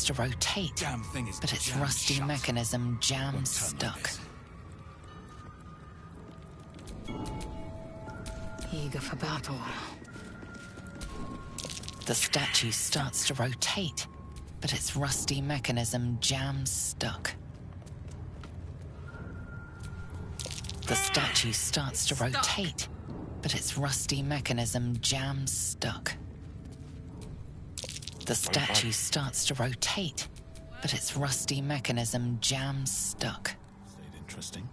starts to rotate, Damn thing is but its jammed rusty shut. mechanism jams Won't turn like stuck. this. Eager for battle. The statue starts to rotate, but its rusty mechanism jams stuck. The statue starts to rotate, but its rusty mechanism jams stuck. The statue starts to rotate, but its rusty mechanism jams stuck. Stayed interesting.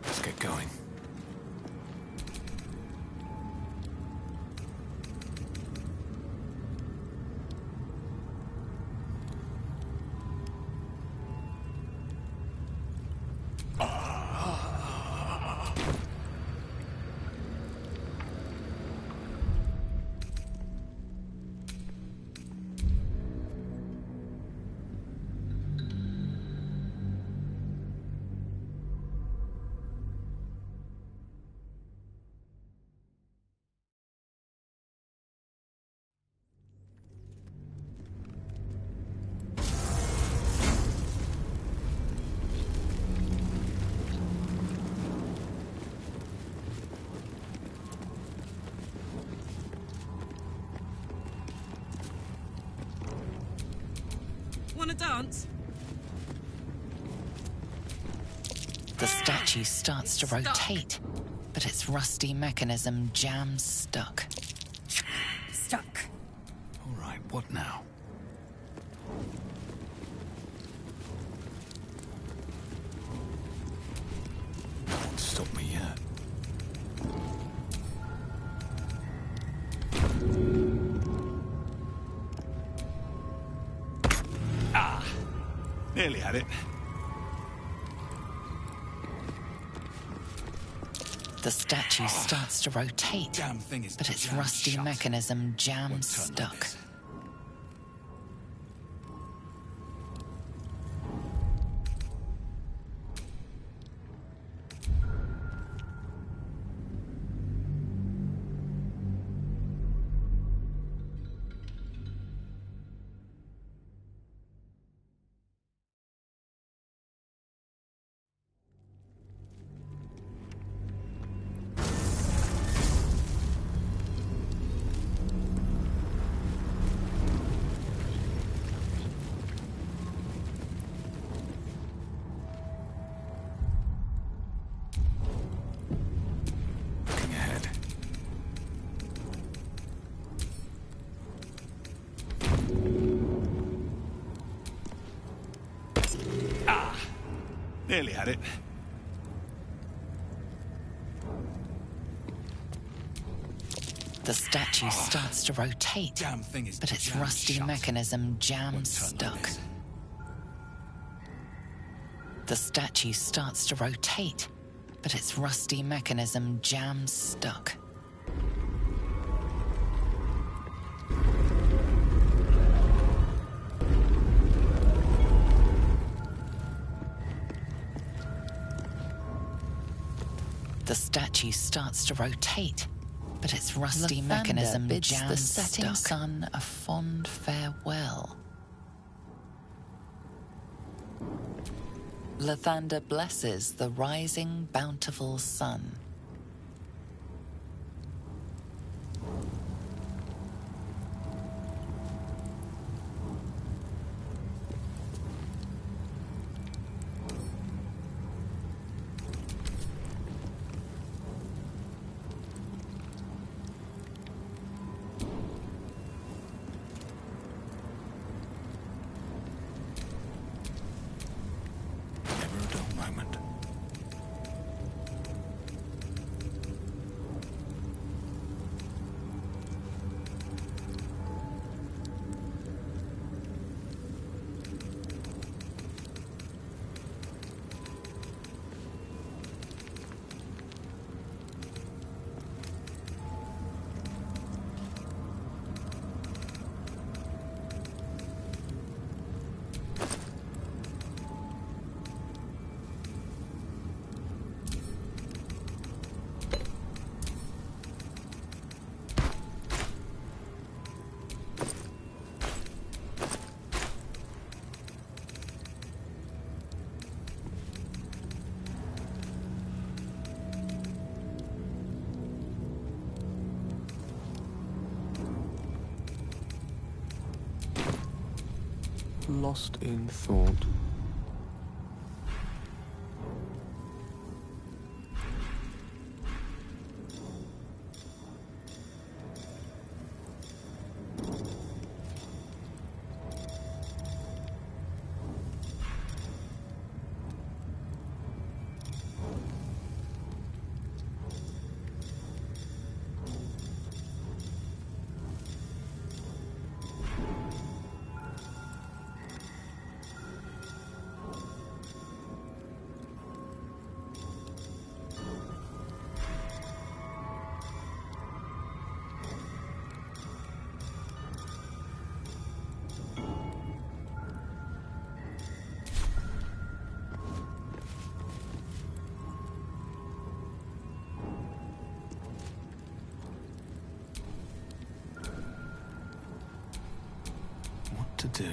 Let's get going. Wanna dance? The statue starts to rotate, but its rusty mechanism jams stuck. Stuck. All right, what now? No one stopped me yet. Ah! Nearly had it. The statue starts to rotate, Damn thing is but its jammed rusty shut. mechanism jams Won't turn like stuck. this. Looking ahead. Ah! Nearly had it. The statue starts to rotate, Damn thing is but its jammed rusty shut. mechanism jams Won't turn like stuck. this. The statue starts to rotate, but its rusty mechanism jams stuck. The statue starts to rotate, but its rusty The mechanism thunder bids jams the setting stuck. sun a fond farewell. Lathander blesses the rising bountiful sun. lost in thought. What to do?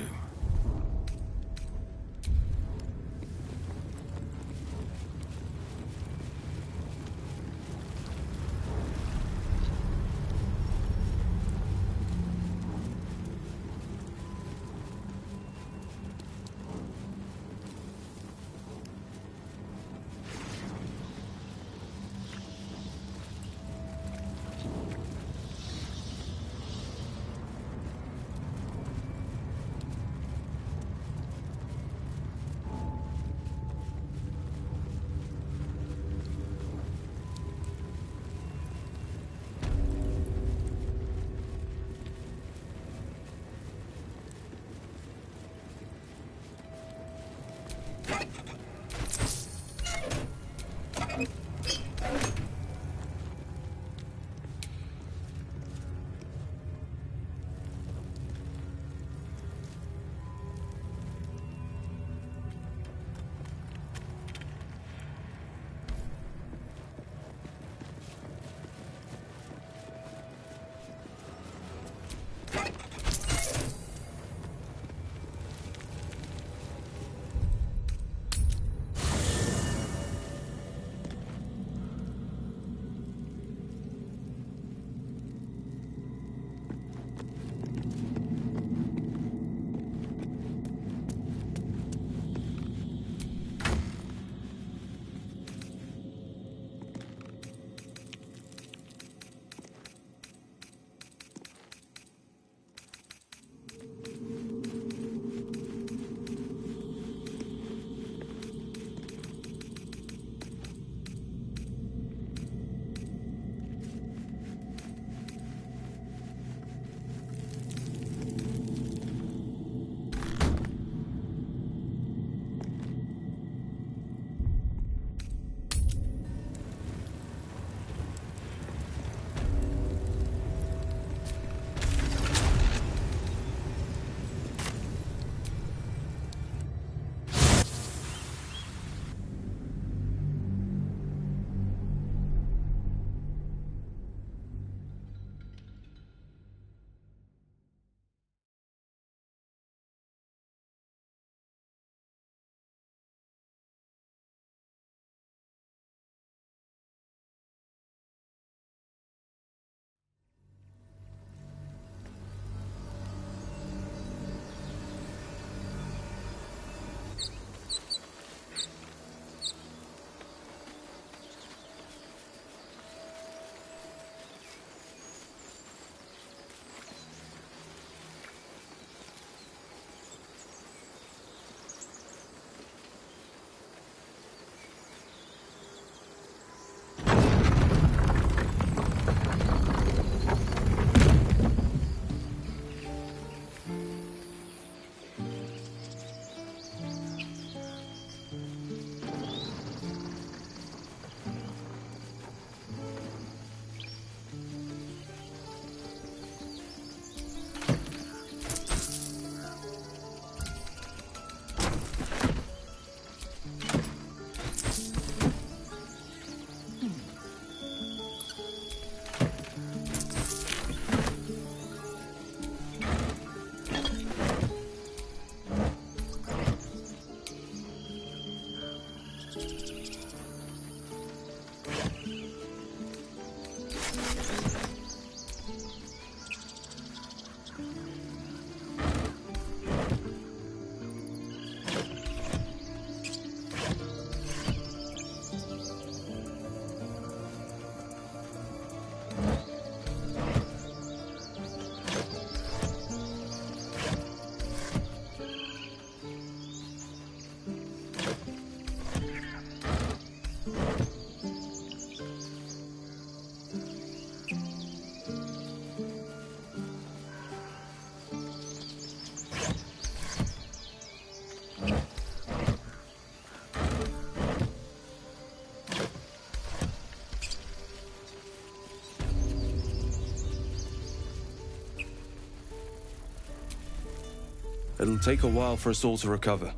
It'll take a while for us all to recover,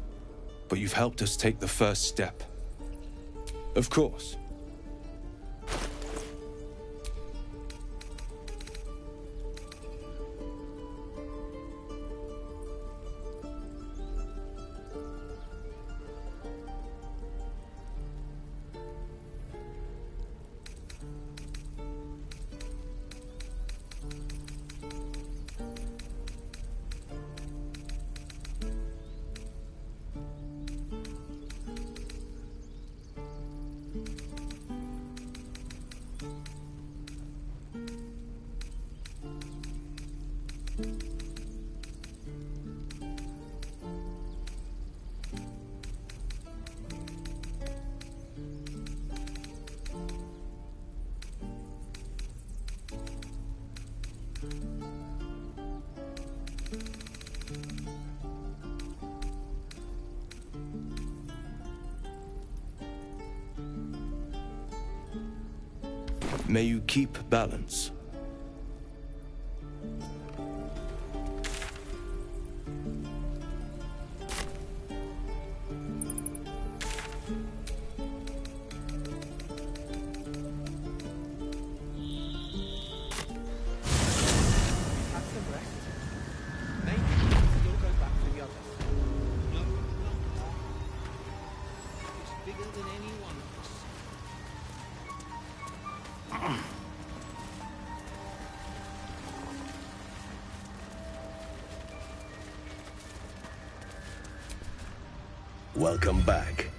but you've helped us take the first step. Of course. May you keep balance. Welcome back.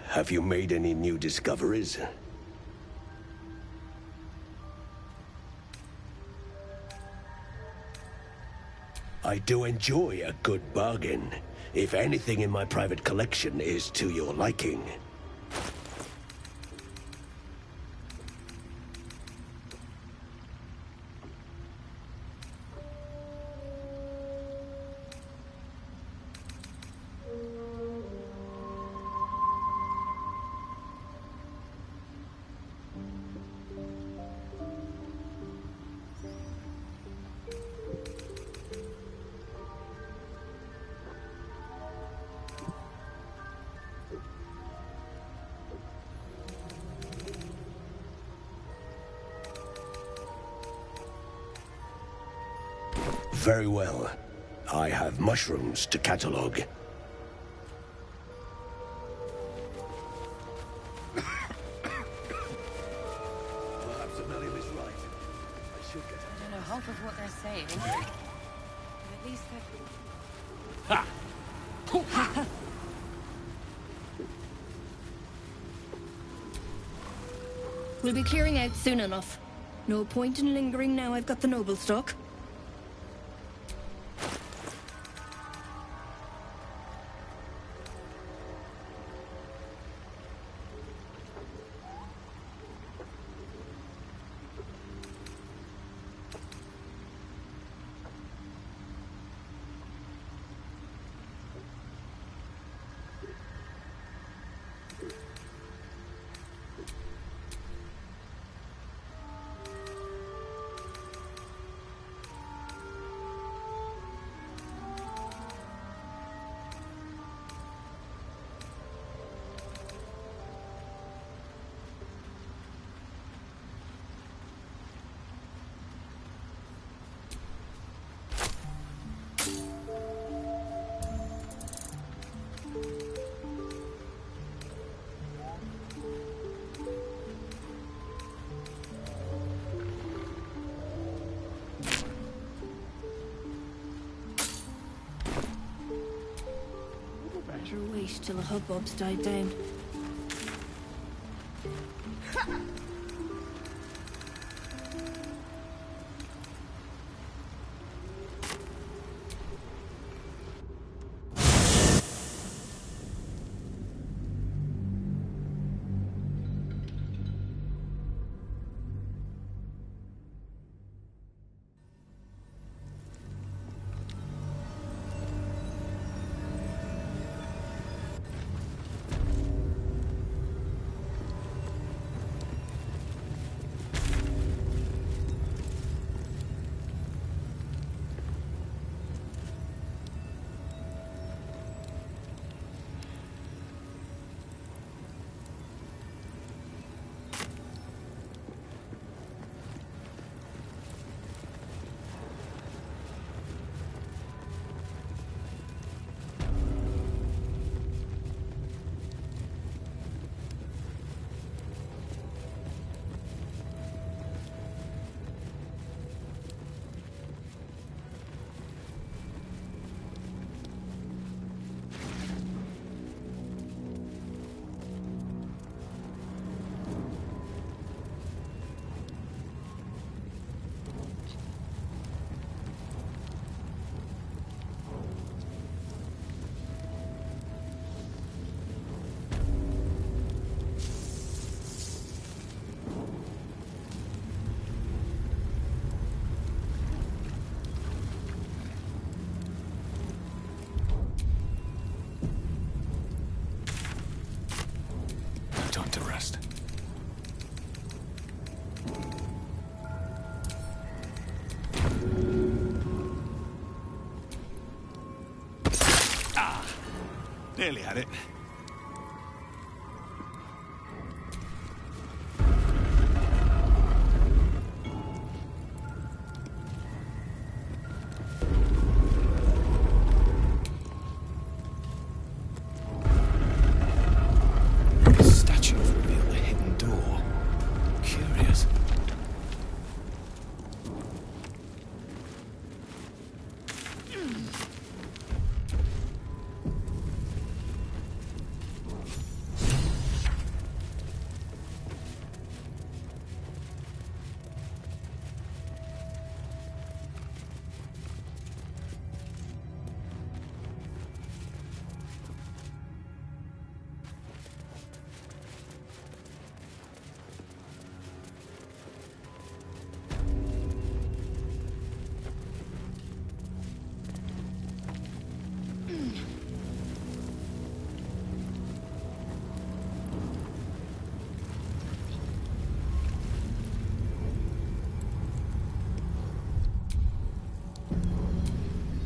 Have you made any new discoveries? I do enjoy a good bargain, if anything in my private collection is to your liking. Very well. I have mushrooms to catalog. Perhaps Amelia is right. I should get... I don't know half of what they're saying. But at least they're... We'll be clearing out soon enough. No point in lingering now I've got the noble stock. Better wait till the hubbub's died down. to rest. Ah! Nearly had it.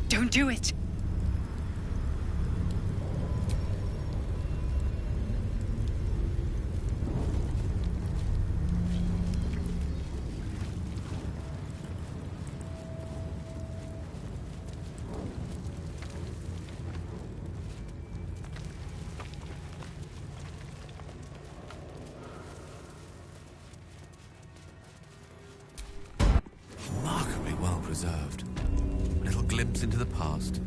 Don't do it! Remarkably well preserved. A little glimpse into the past.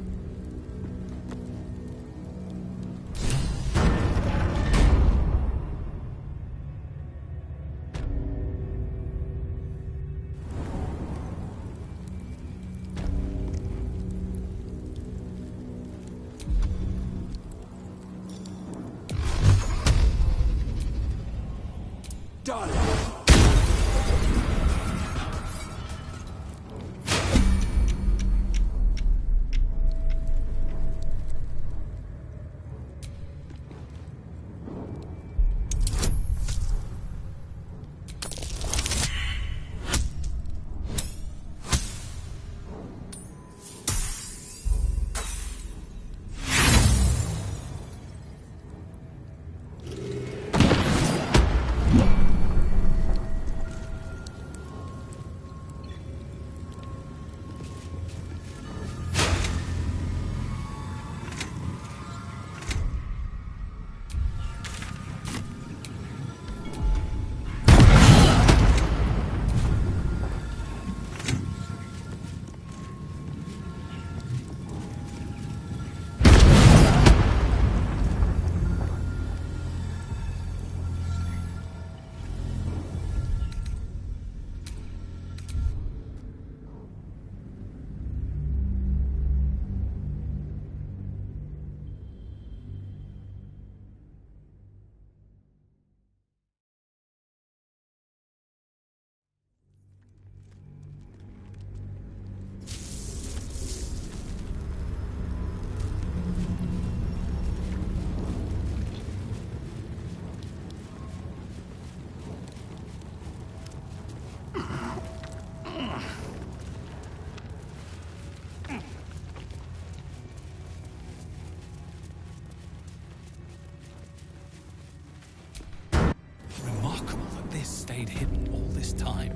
Remarkable that this stayed hidden all this time.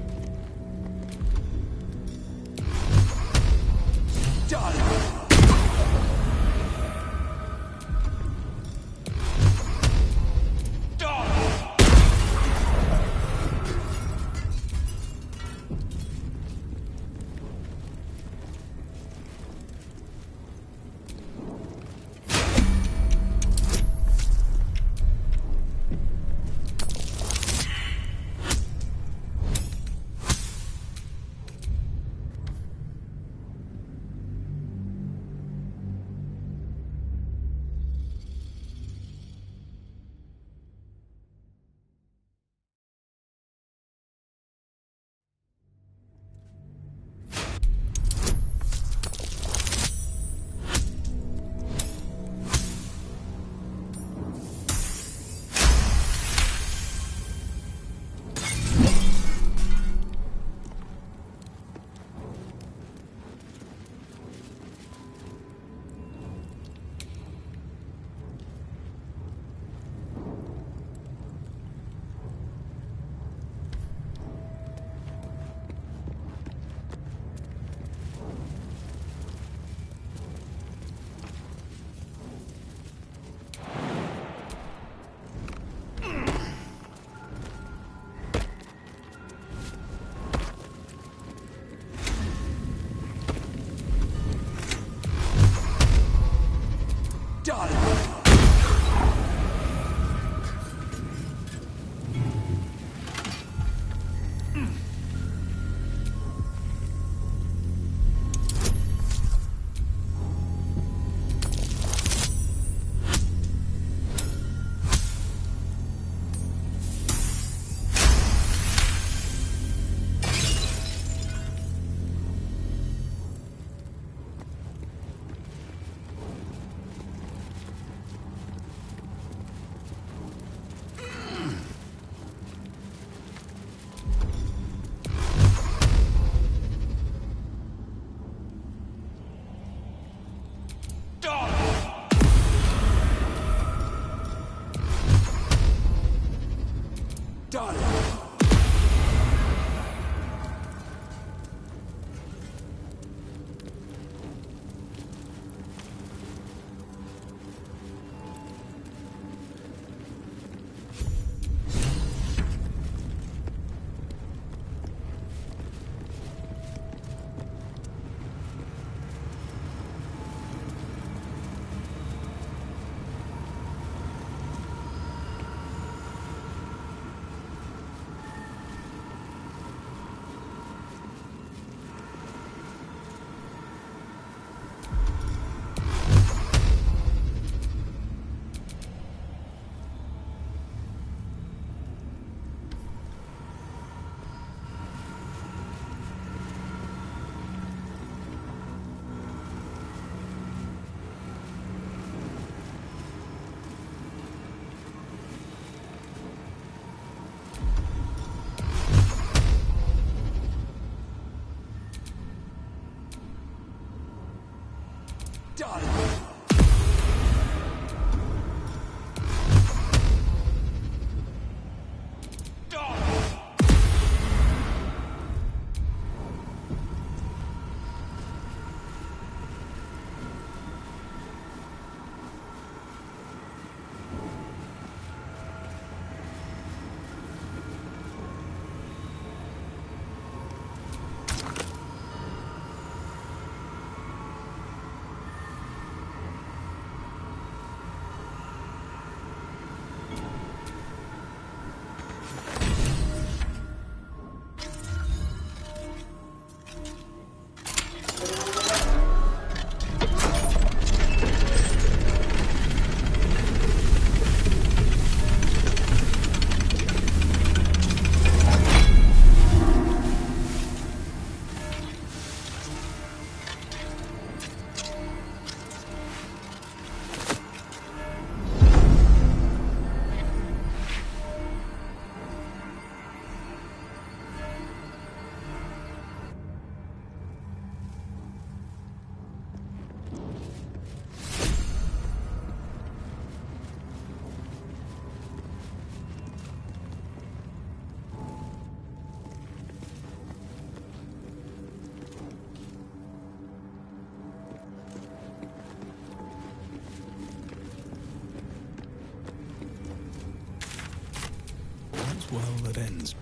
Well, that ends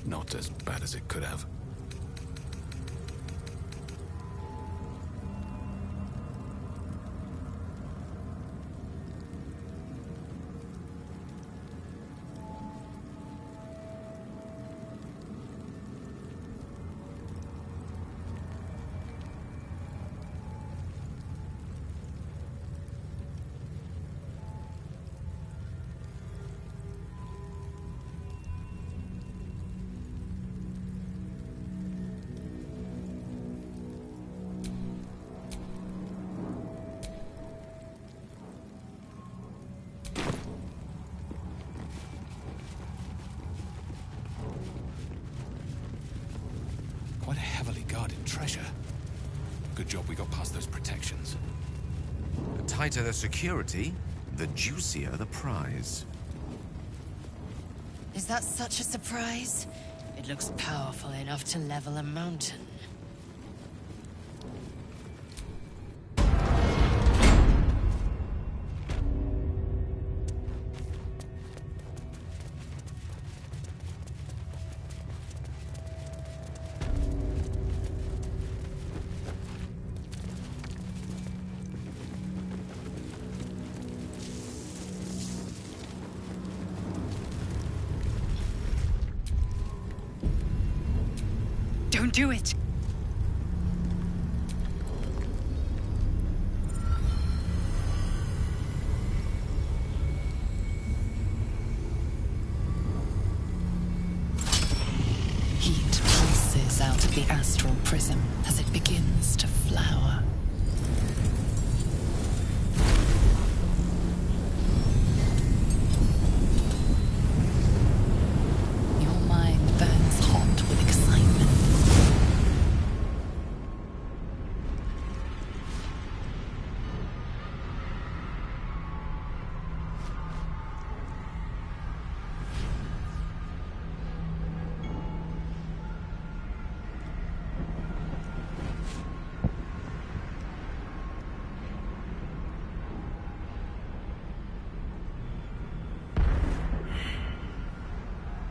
not as bad as it could have. Quite a heavily guarded treasure. Good job we got past those protections. The tighter the security, the juicier the prize. Is that such a surprise? It looks powerful enough to level a mountain. Don't do it! Heat pulses out of the astral prism as it begins to flower. Your mind burns hot with excitement.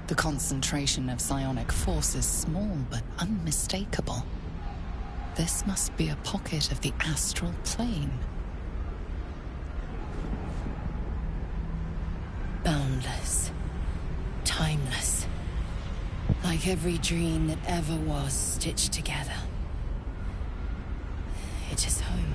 The concentration of psionic force is small but unmistakable. This must be a pocket of the astral plane. Boundless. Timeless. Like every dream that ever was stitched together. It is home.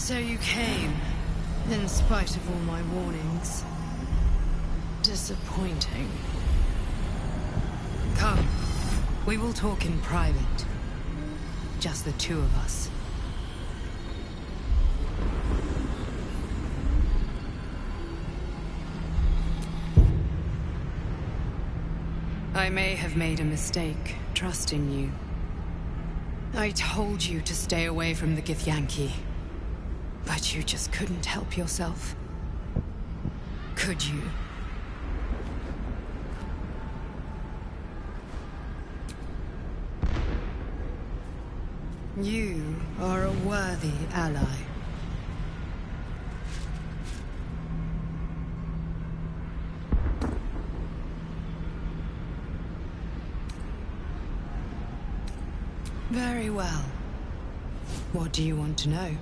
So you came, in spite of all my warnings. Disappointing. Come, we will talk in private. Just the two of us. I may have made a mistake, trusting you. I told you to stay away from the Githyanki. But you just couldn't help yourself. Could you? You are a worthy ally. Very well. What do you want to know?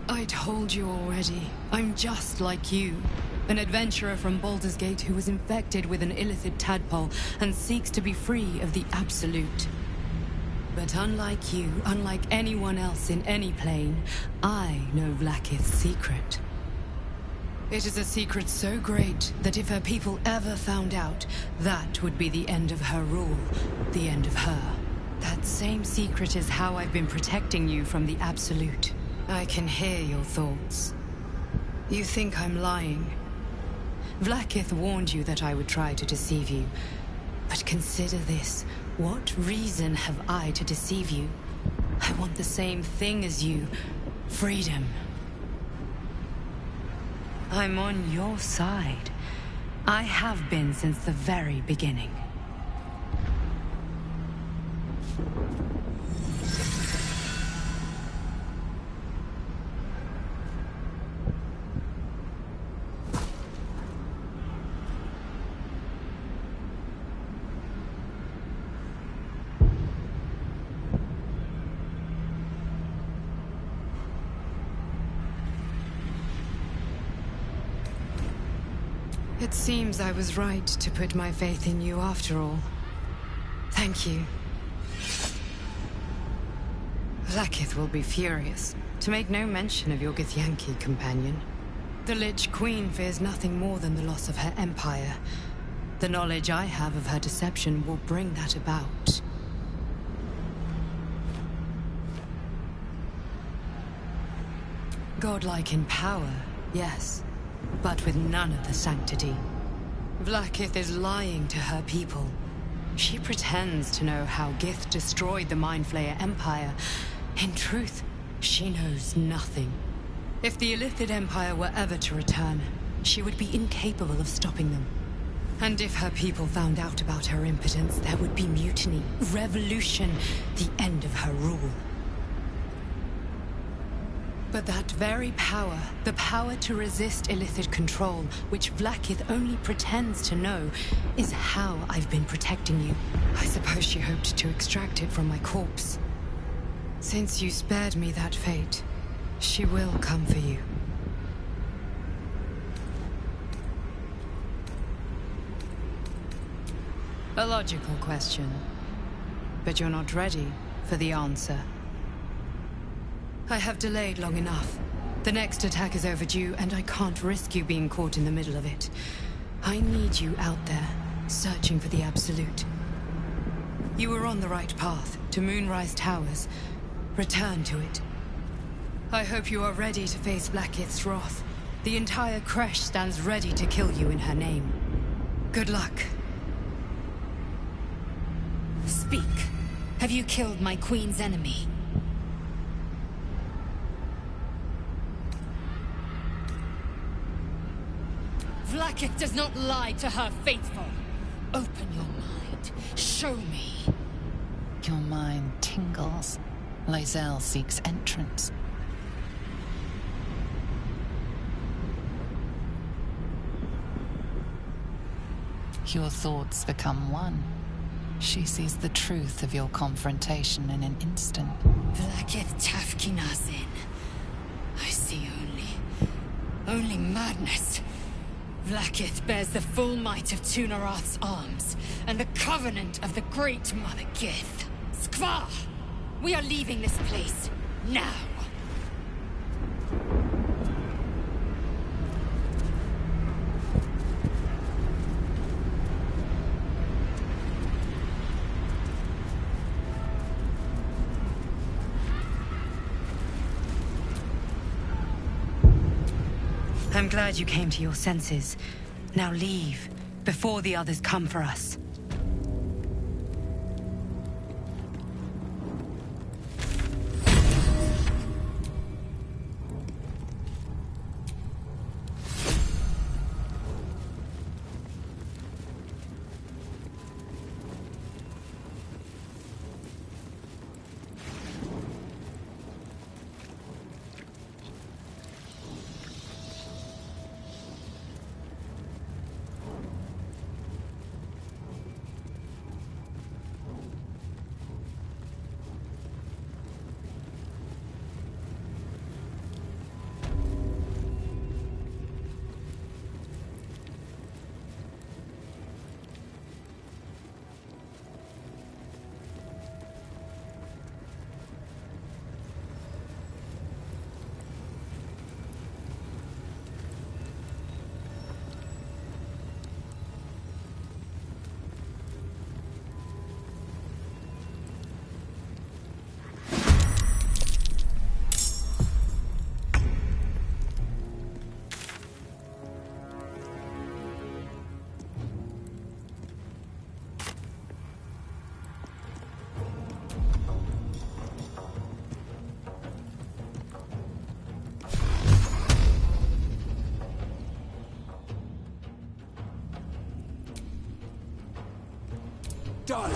I told you already. I'm just like you. An adventurer from Baldur's Gate who was infected with an illicit tadpole and seeks to be free of the Absolute. But unlike you, unlike anyone else in any plane, I know Vlaakith's secret. It is a secret so great that if her people ever found out, that would be the end of her rule, the end of her. That same secret is how I've been protecting you from the Absolute. I can hear your thoughts. You think I'm lying. Vlaakith warned you that I would try to deceive you. But consider this. What reason have I to deceive you? I want the same thing as you. Freedom. I'm on your side. I have been since the very beginning. It seems I was right to put my faith in you after all. Thank you. Vlaakith will be furious, to make no mention of your Githyanki companion. The Lich Queen fears nothing more than the loss of her empire. The knowledge I have of her deception will bring that about. Godlike in power, yes, but with none of the sanctity. Vlaakith is lying to her people. She pretends to know how Gith destroyed the Mind Flayer Empire. In truth, she knows nothing. If the Illithid Empire were ever to return, she would be incapable of stopping them. And if her people found out about her impotence, there would be mutiny, revolution, the end of her rule. But that very power, the power to resist Illithid control, which Vlaakith only pretends to know, is how I've been protecting you. I suppose she hoped to extract it from my corpse. Since you spared me that fate, she will come for you. A logical question, but you're not ready for the answer. I have delayed long enough. The next attack is overdue, and I can't risk you being caught in the middle of it. I need you out there, searching for the Absolute. You were on the right path, to Moonrise Towers. Return to it. I hope you are ready to face Vlaakith's wrath. The entire Kresh stands ready to kill you in her name. Good luck. Speak. Have you killed my queen's enemy? Vlaakith does not lie to her faithful. Open your mind. Show me. Your mind tingles. Lae'zel seeks entrance. Your thoughts become one. She sees the truth of your confrontation in an instant. Vlaakith Tafkinazin. I see only madness. Vlaakith bears the full might of Tunarath's arms, and the covenant of the Great Mother Gith. Skvar! We are leaving this place, now! I'm glad you came to your senses. Now leave, before the others come for us. Done!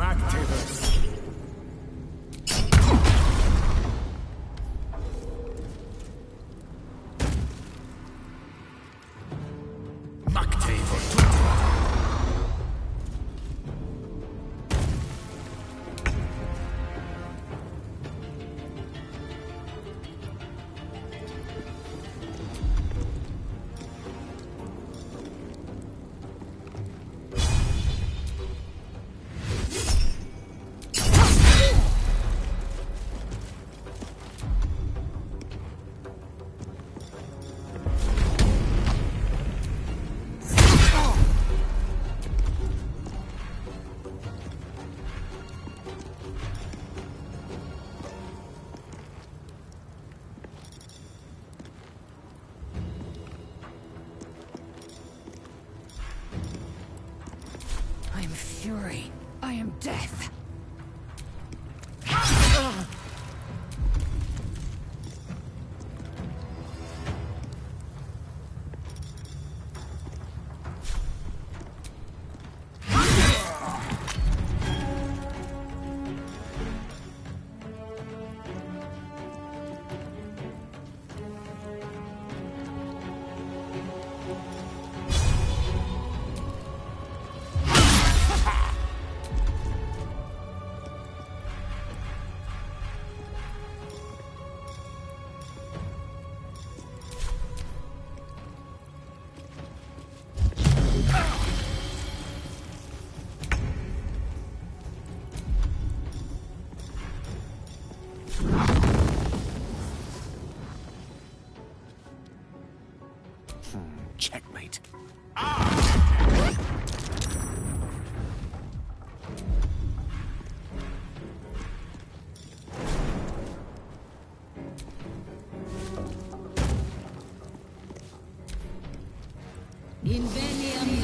Mactavus. I am fury. I am death. Checkmate. Inveniam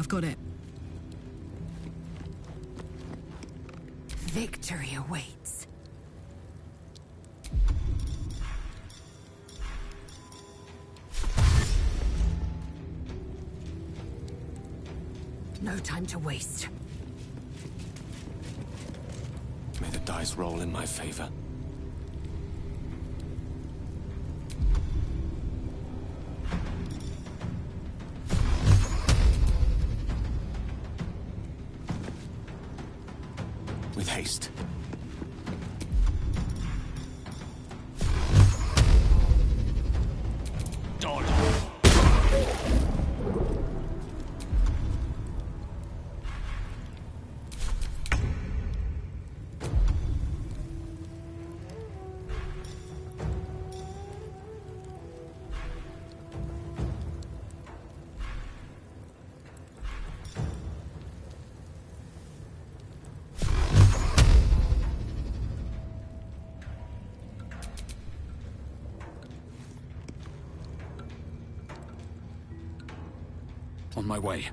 I've got it. victory awaits. No time to waste. May the dice roll in my favor. With haste. On my way.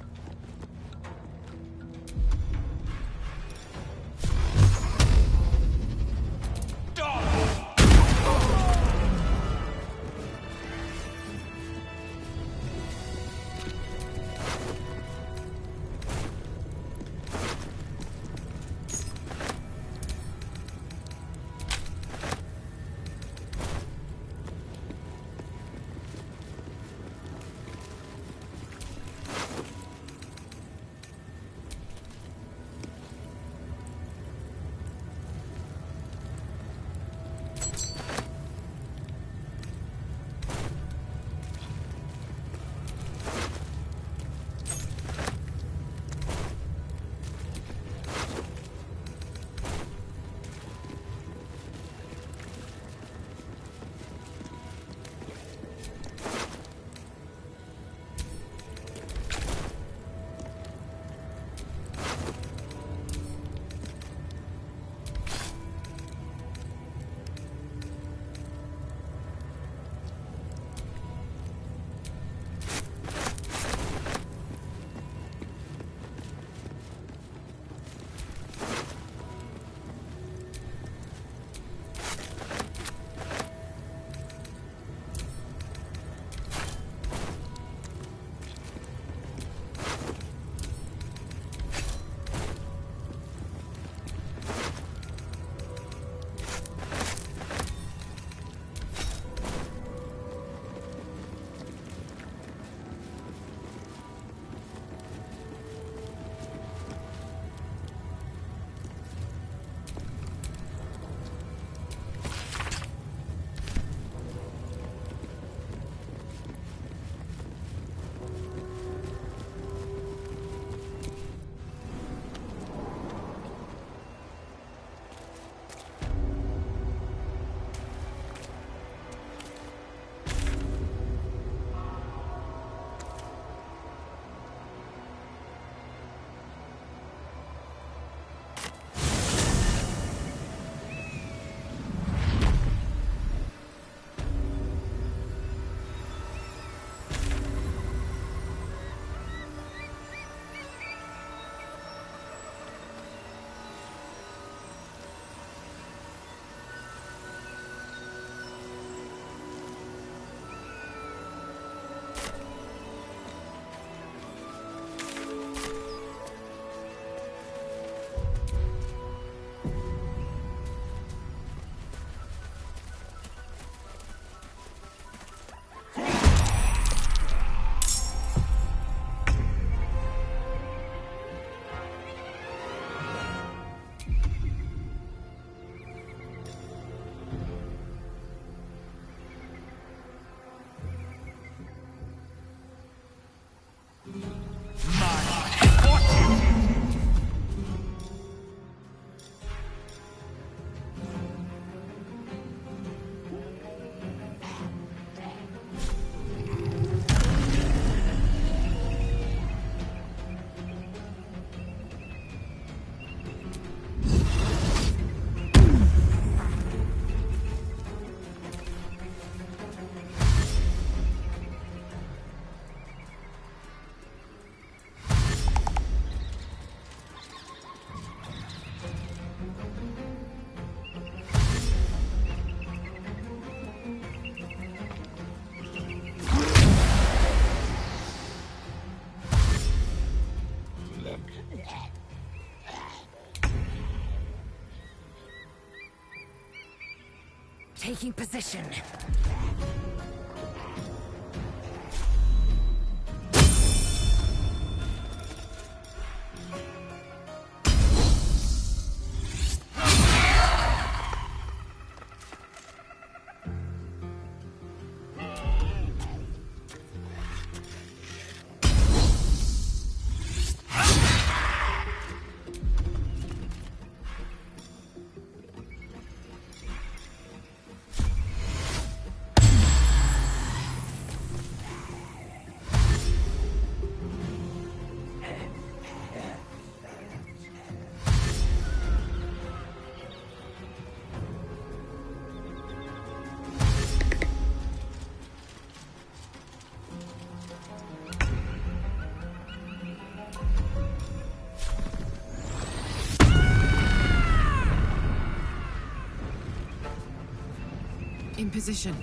Taking position. In position.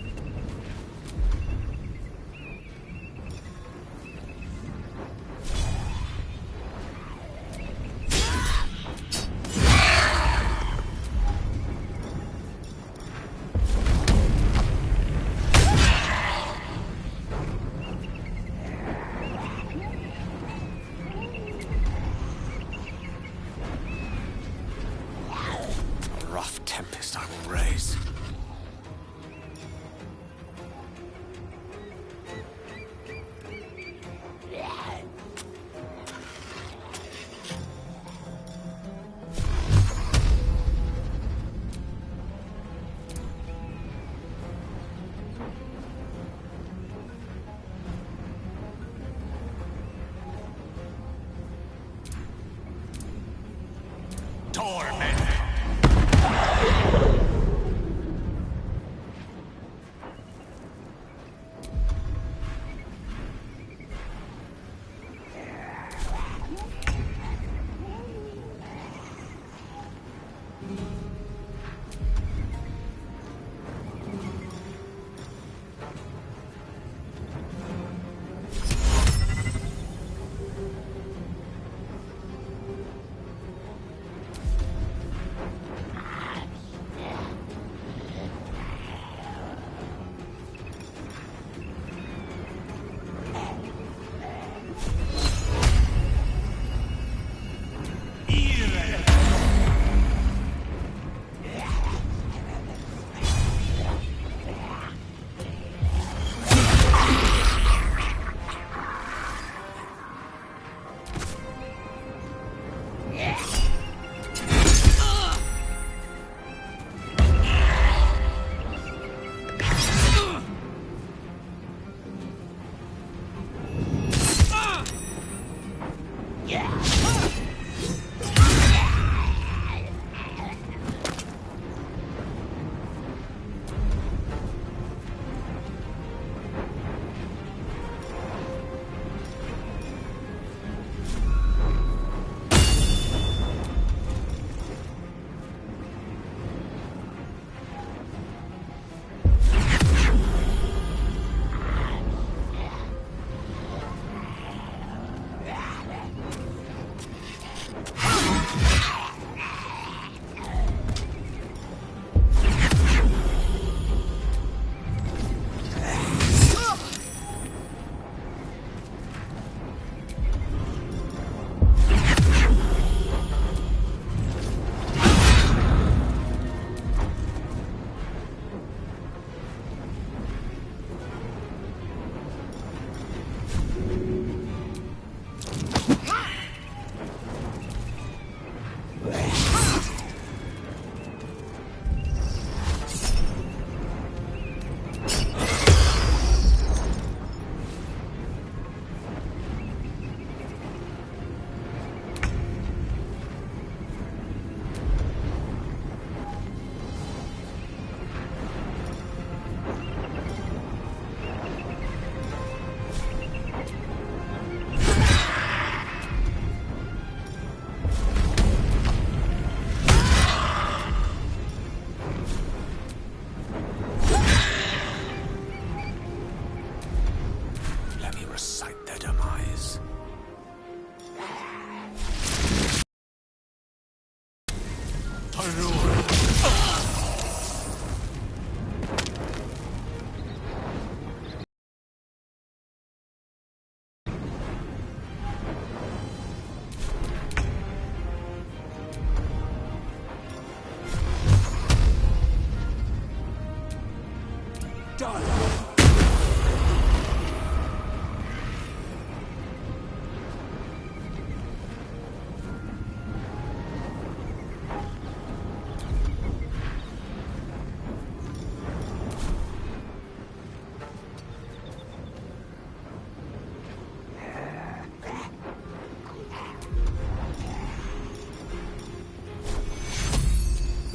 A rough tempest I will raise.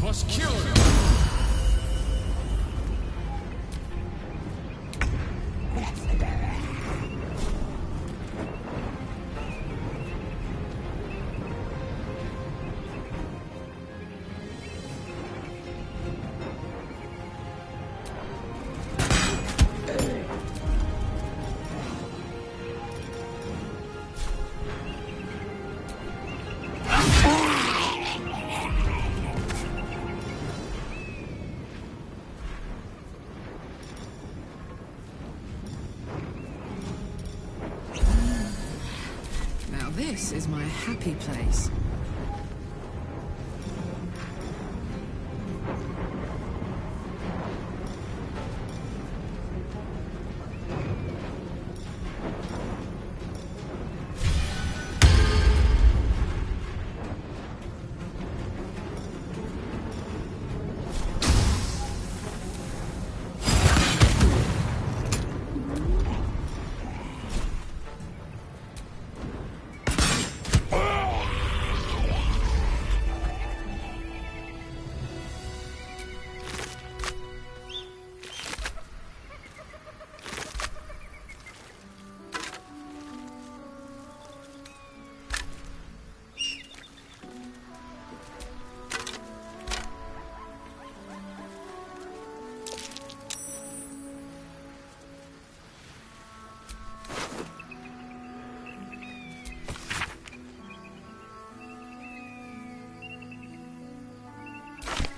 Was killed. happy place.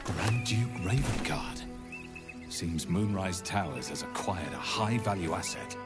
Grand Duke Ravenguard. Seems Moonrise Towers has acquired a high-value asset.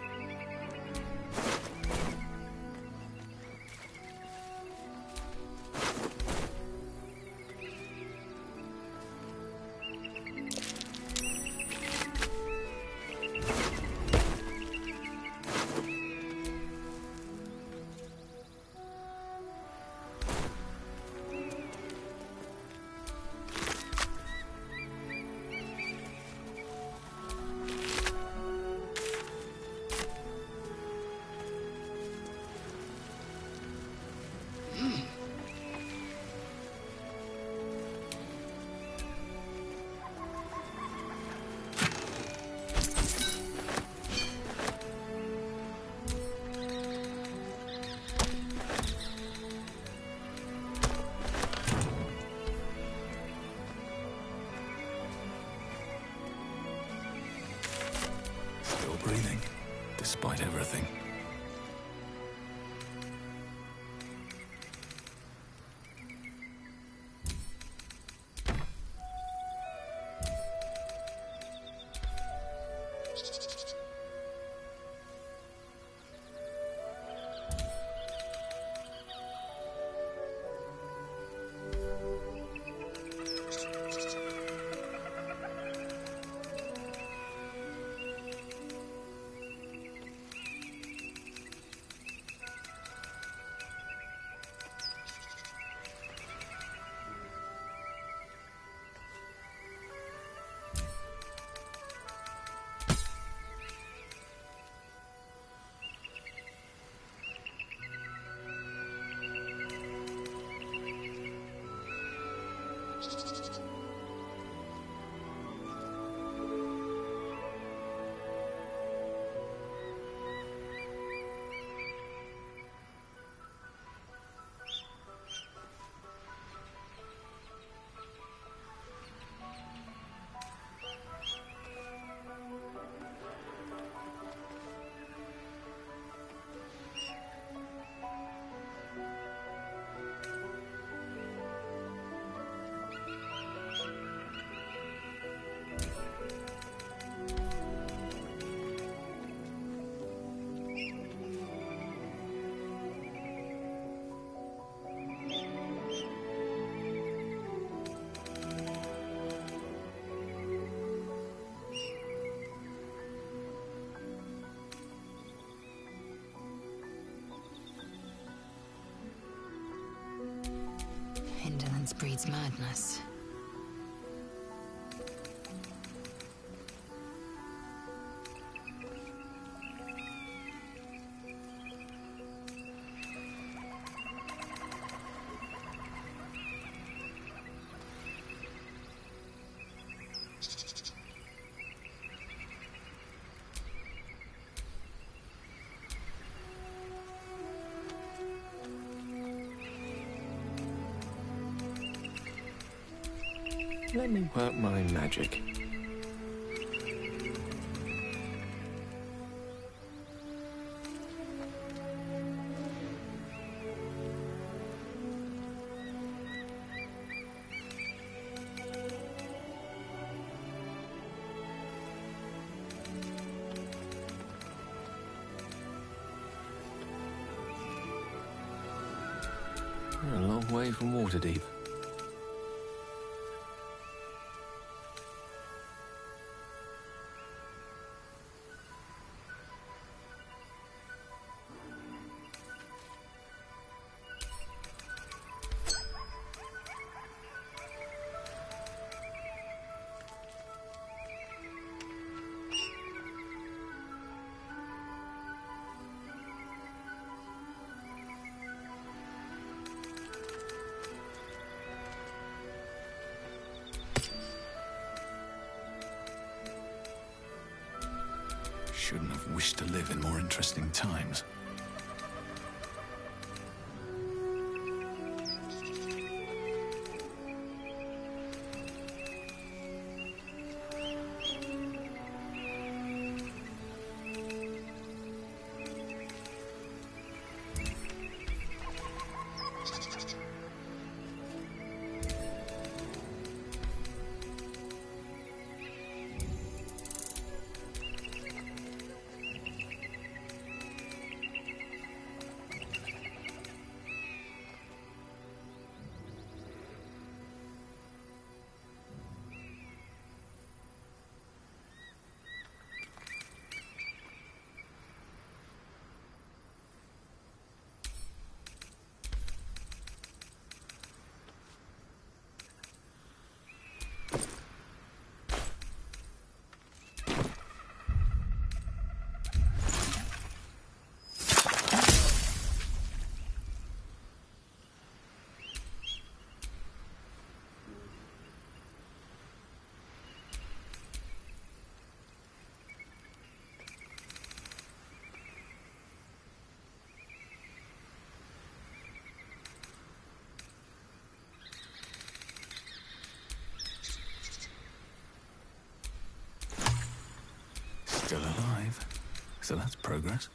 Still breathing, despite everything. Indolence breeds madness. Let me work my magic. way from Waterdeep. Shouldn't have wished to live in more interesting times. Still alive, so that's progress.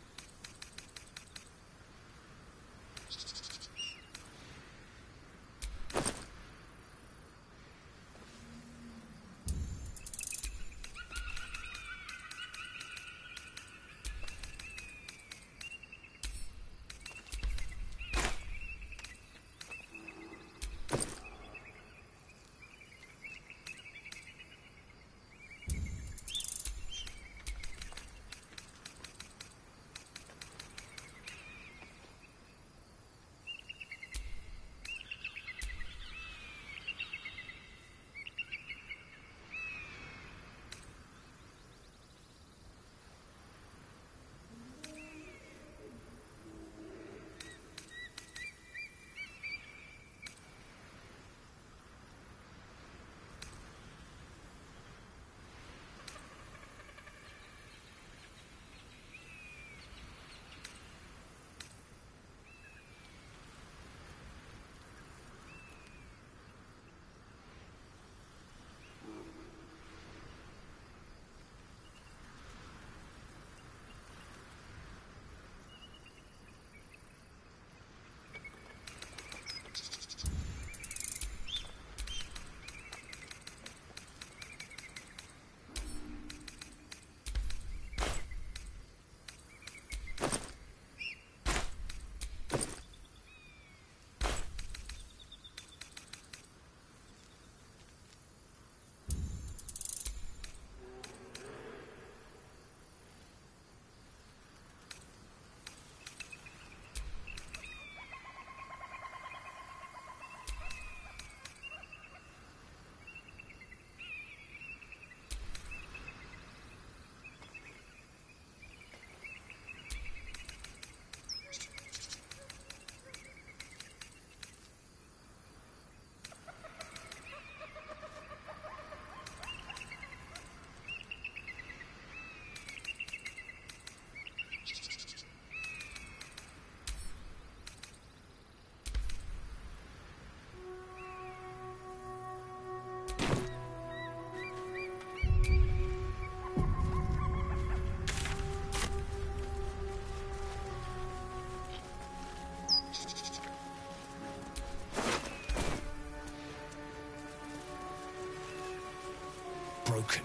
Broken.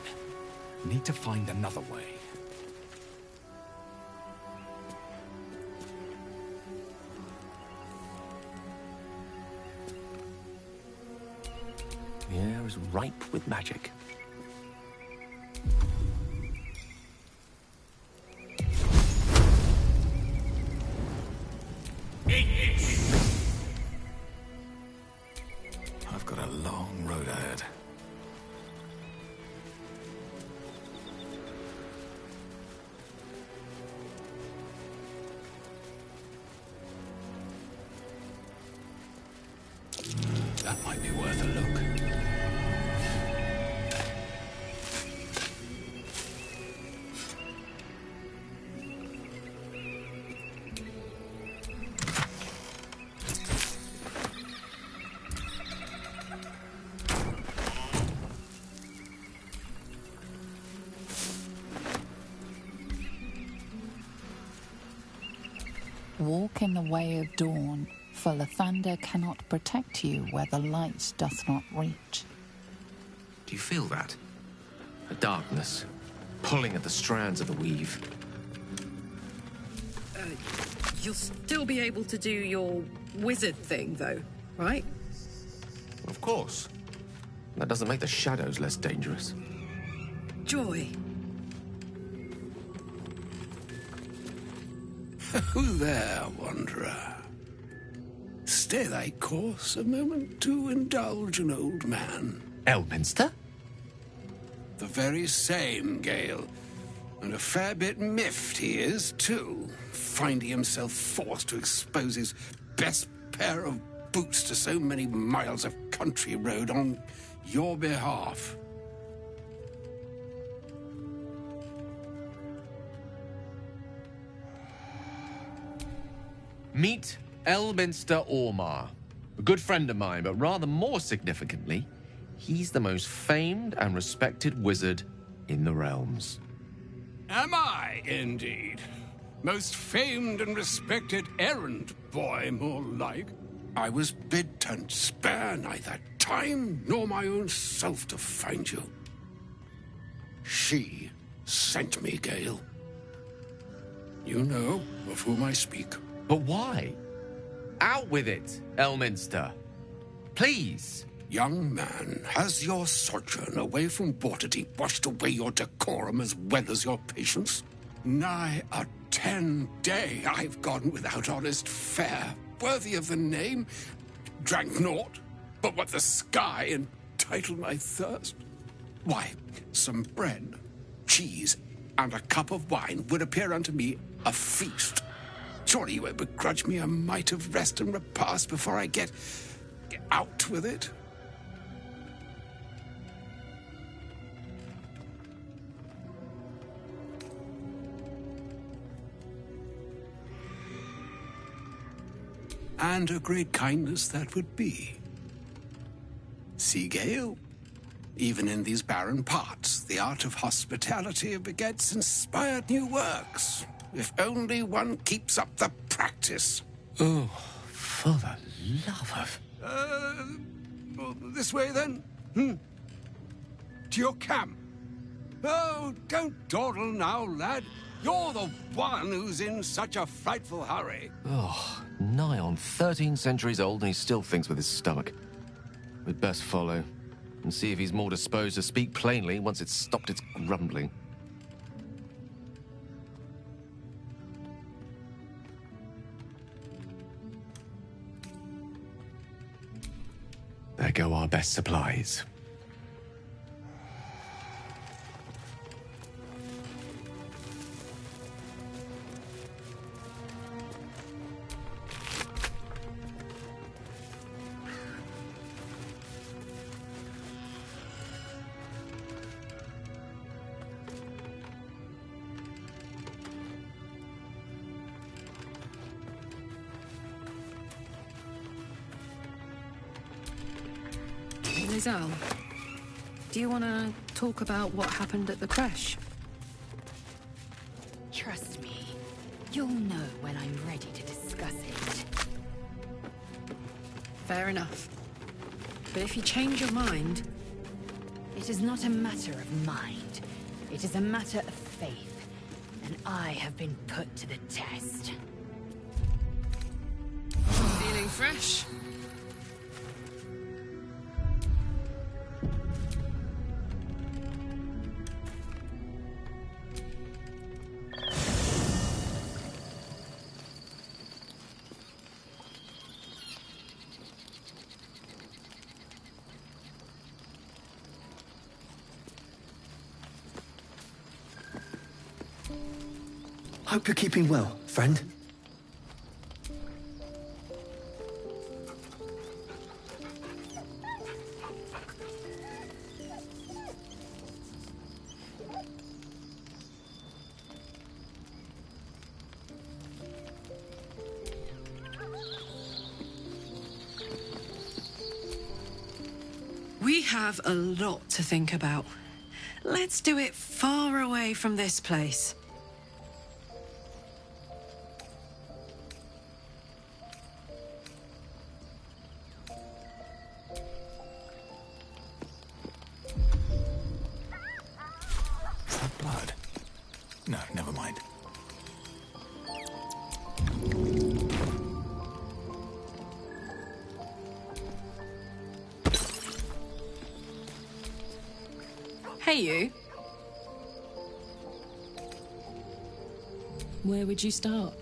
Need to find another way. is ripe with magic. I've got a long road ahead. That might be worth a look. Walk in the way of dawn, for Lathander cannot protect you where the light doth not reach. Do you feel that? A darkness, pulling at the strands of the weave. You'll still be able to do your wizard thing, though, right? Of course. That doesn't make the shadows less dangerous. Joy. Oh, there, Wanderer. Stay thy course a moment to indulge an old man. Elminster? The very same, Gale. And a fair bit miffed he is, too, finding himself forced to expose his best pair of boots to so many miles of country road on your behalf. Meet Elminster Ormar. A good friend of mine, but rather more significantly, he's the most famed and respected wizard in the realms. Am I, indeed? Most famed and respected errand boy, more like. I was bid to spare neither time nor my own self to find you. She sent me, Gale. You know of whom I speak. But why? Out with it, Elminster. Please. Young man, has your sojourn away from Waterdeep washed away your decorum as well as your patience? Nigh a 10-day I've gone without honest fare, worthy of the name. Drank naught, but what the sky entitled my thirst. Why, some bread, cheese, and a cup of wine would appear unto me a feast. Surely you won't begrudge me a mite of rest and repast before I get out with it? And a great kindness that would be. See, Gale, even in these barren parts, the art of hospitality begets inspired new works. If only one keeps up the practice. Oh, for the love of... This way, then? To your camp. Oh, don't dawdle now, lad. You're the one who's in such a frightful hurry. Oh, nigh on 13 centuries old and he still thinks with his stomach. We'd best follow and see if he's more disposed to speak plainly once it's stopped its grumbling. There go our best supplies. Lizelle, do you want to talk about what happened at the crash? Trust me, you'll know when I'm ready to discuss it. Fair enough. But if you change your mind... It is not a matter of mind. It is a matter of faith. And I have been put to the test. Feeling fresh? Hope you're keeping well, friend. We have a lot to think about. Let's do it far away from this place. Is that blood? No, never mind. Hey, you. Where would you start?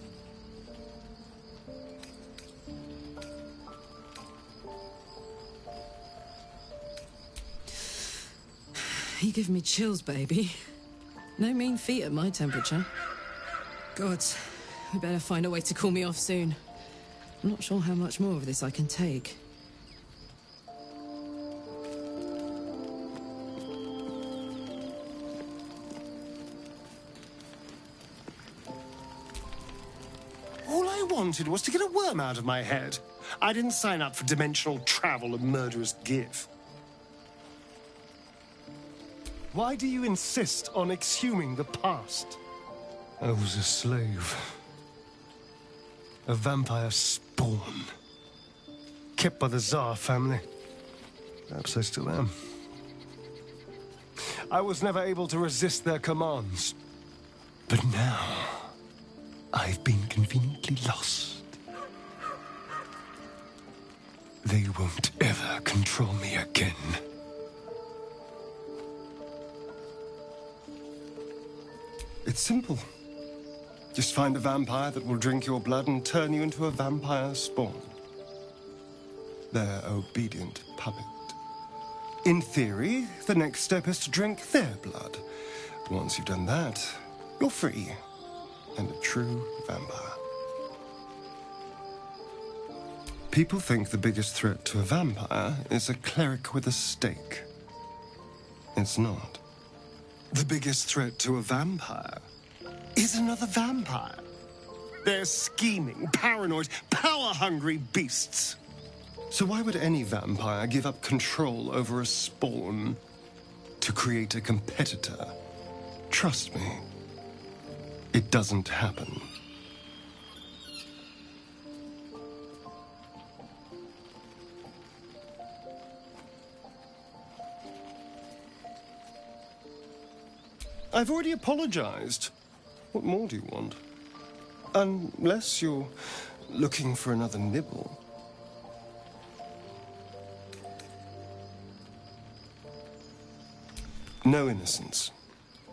You give me chills, baby. No mean feat at my temperature. Gods, we better find a way to cool me off soon. I'm not sure how much more of this I can take. All I wanted was to get a worm out of my head. I didn't sign up for dimensional travel and murderous give. Why do you insist on exhuming the past? I was a slave. A vampire spawn. Kept by the Tsar family. Perhaps I still am. I was never able to resist their commands. But now, I've been conveniently lost. They won't ever control me again. It's simple. Just find a vampire that will drink your blood and turn you into a vampire spawn. Their obedient puppet. In theory, the next step is to drink their blood. Once you've done that, you're free. And a true vampire. People think the biggest threat to a vampire is a cleric with a stake. It's not. The biggest threat to a vampire is another vampire. They're scheming, paranoid, power-hungry beasts. So why would any vampire give up control over a spawn to create a competitor? Trust me, it doesn't happen. I've already apologized. What more do you want? Unless you're looking for another nibble. No innocence.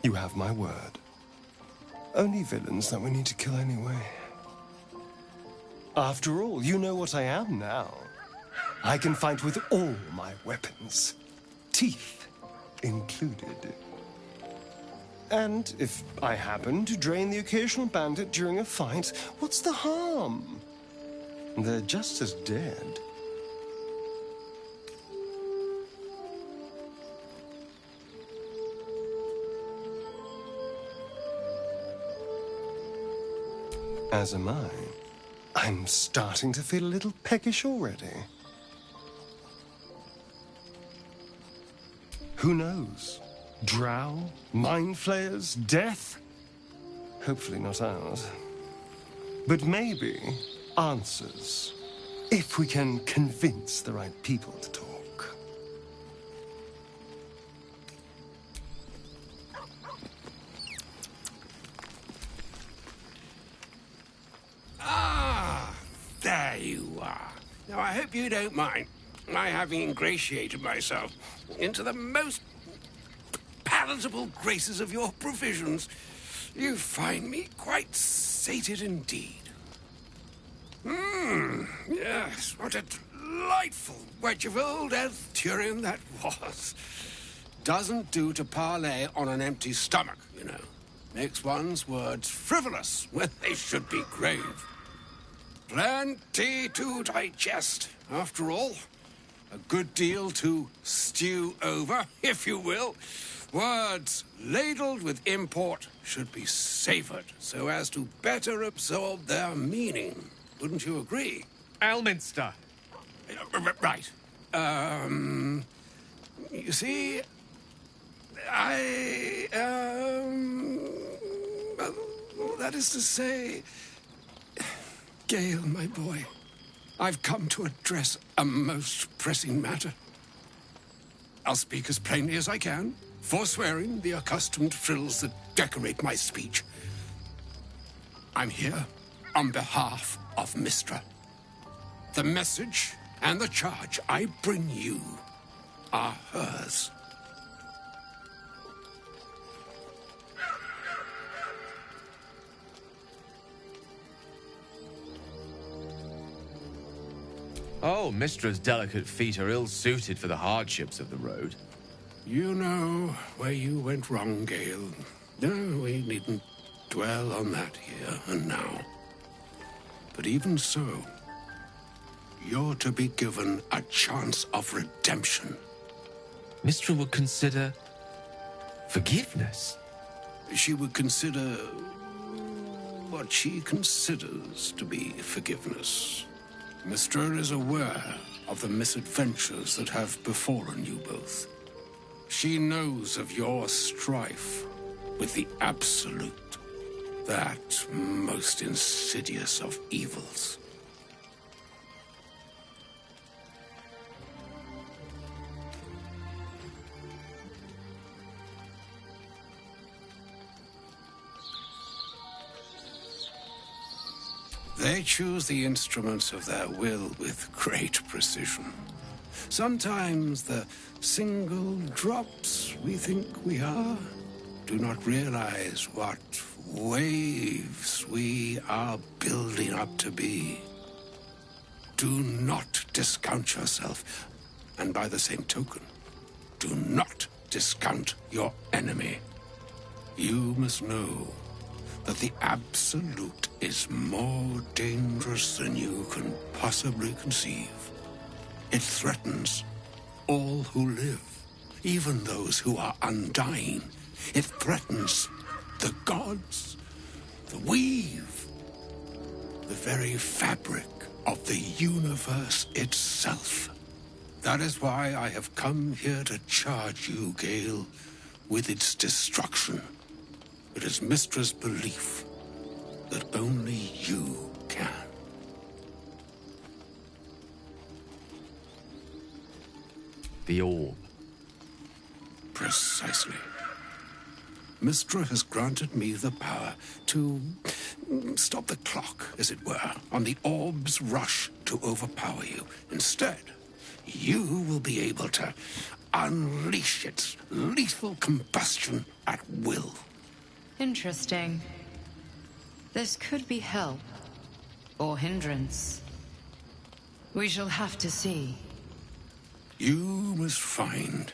You have my word. Only villains that we need to kill anyway. After all, you know what I am now. I can fight with all my weapons. Teeth included. And if I happen to drain the occasional bandit during a fight, what's the harm? They're just as dead. As am I. I'm starting to feel a little peckish already. Who knows? Drow? Mind flayers? Death? Hopefully not ours. But maybe answers. If we can convince the right people to talk. Ah, there you are. Now, I hope you don't mind my having ingratiated myself into the most palatable graces of your provisions. You find me quite sated indeed. Yes, what a delightful wedge of old Elfturian that was. Doesn't do to parley on an empty stomach, you know. makes one's words frivolous when they should be grave. Plenty to digest, after all. A good deal to stew over, if you will. Words ladled with import should be savored so as to better absorb their meaning. Wouldn't you agree? Elminster. Right. You see, that is to say, Gale, my boy, I've come to address a most pressing matter. I'll speak as plainly as I can, forswearing the accustomed frills that decorate my speech. I'm here on behalf of Mystra. The message and the charge I bring you are hers. Oh, Mistra's delicate feet are ill-suited for the hardships of the road. You know where you went wrong, Gale. No, we needn't dwell on that here and now. But even so, you're to be given a chance of redemption. Mistra would consider forgiveness. She would consider what she considers to be forgiveness. Mystra is aware of the misadventures that have befallen you both. She knows of your strife with the Absolute, that most insidious of evils. They choose the instruments of their will with great precision. Sometimes the single drops we think we are do not realize what waves we are building up to be. Do not discount yourself, and by the same token, do not discount your enemy. You must know that the Absolute is more dangerous than you can possibly conceive. It threatens all who live, even those who are undying. It threatens the gods, the weave, the very fabric of the universe itself. That is why I have come here to charge you, Gale, with its destruction. It is Mistra's belief that only you can. The orb. Precisely. Mystra has granted me the power to stop the clock, as it were, on the orb's rush to overpower you. Instead, you will be able to unleash its lethal combustion at will. Interesting. This could be help, or hindrance. We shall have to see. You must find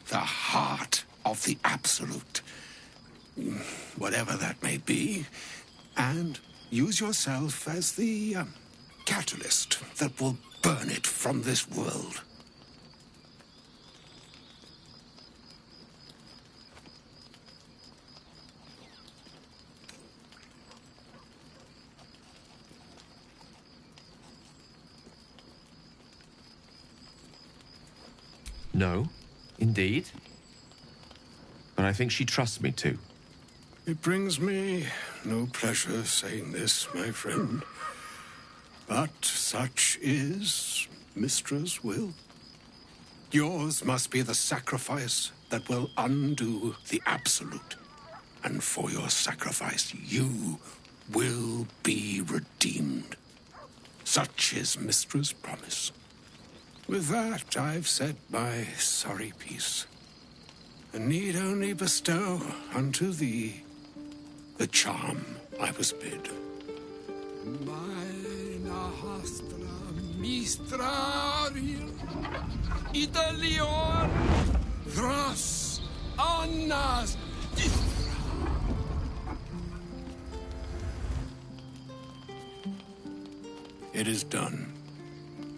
the heart of the Absolute, whatever that may be, and use yourself as the catalyst that will burn it from this world. No, indeed. But I think she trusts me too. It brings me no pleasure saying this, my friend. But such is Mistra's will. Yours must be the sacrifice that will undo the Absolute. And for your sacrifice, you will be redeemed. Such is Mistra's promise. With that, I've said my sorry piece, and need only bestow unto thee the charm I was bid. Mina hastra mistraril Italion Thras Annas Distra. It is done.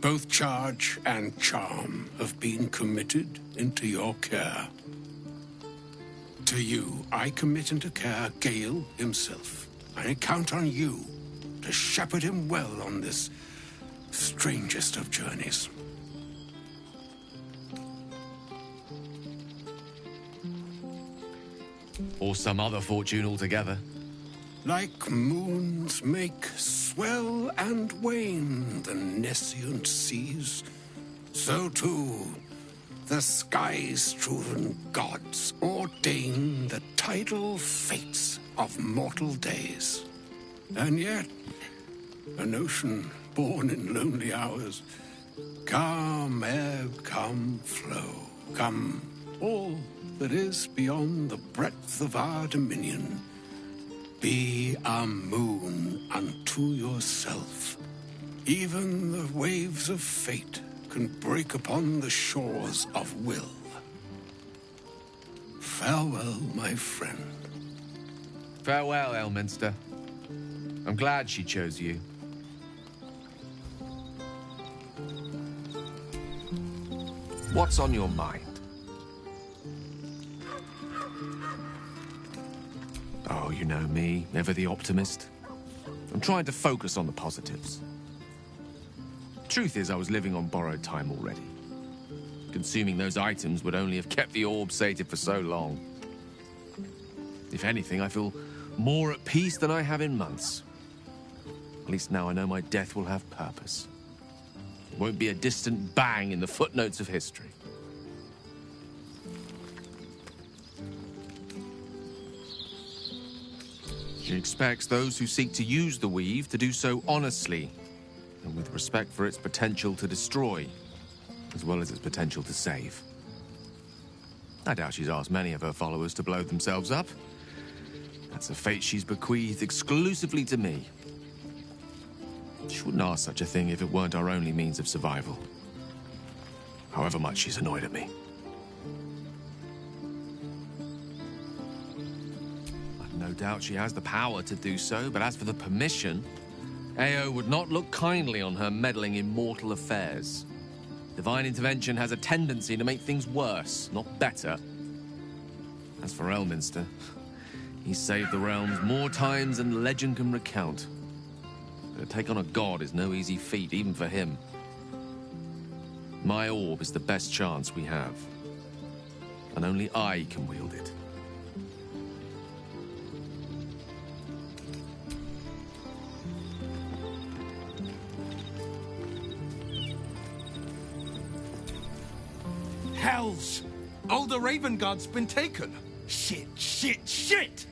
Both charge and charm have been committed into your care. To you, I commit into care Gale himself. I count on you to shepherd him well on this strangest of journeys. Or some other fortune altogether. Like moons make swell and wane the nescient seas, so too the sky-strewn gods ordain the tidal fates of mortal days. And yet, an ocean born in lonely hours, come ebb, come flow, come all that is beyond the breadth of our dominion. Be a moon unto yourself. Even the waves of fate can break upon the shores of will. Farewell, my friend. Farewell, Elminster. I'm glad she chose you. What's on your mind? Oh, you know me, ever the optimist. I'm trying to focus on the positives. Truth is, I was living on borrowed time already. Consuming those items would only have kept the orb sated for so long. If anything, I feel more at peace than I have in months. At least now I know my death will have purpose. It won't be a distant bang in the footnotes of history. She expects those who seek to use the weave to do so honestly, and with respect for its potential to destroy, as well as its potential to save. I doubt she's asked many of her followers to blow themselves up. That's a fate she's bequeathed exclusively to me. She wouldn't ask such a thing if it weren't our only means of survival. However much she's annoyed at me. I've no doubt she has the power to do so, but as for the permission, Ao would not look kindly on her meddling in mortal affairs. Divine intervention has a tendency to make things worse, not better. As for Elminster, he's saved the realms more times than legend can recount. But to take on a god is no easy feat, even for him. My orb is the best chance we have. And only I can wield it. Hells! Older Raven Guard's been taken! Shit, shit, shit!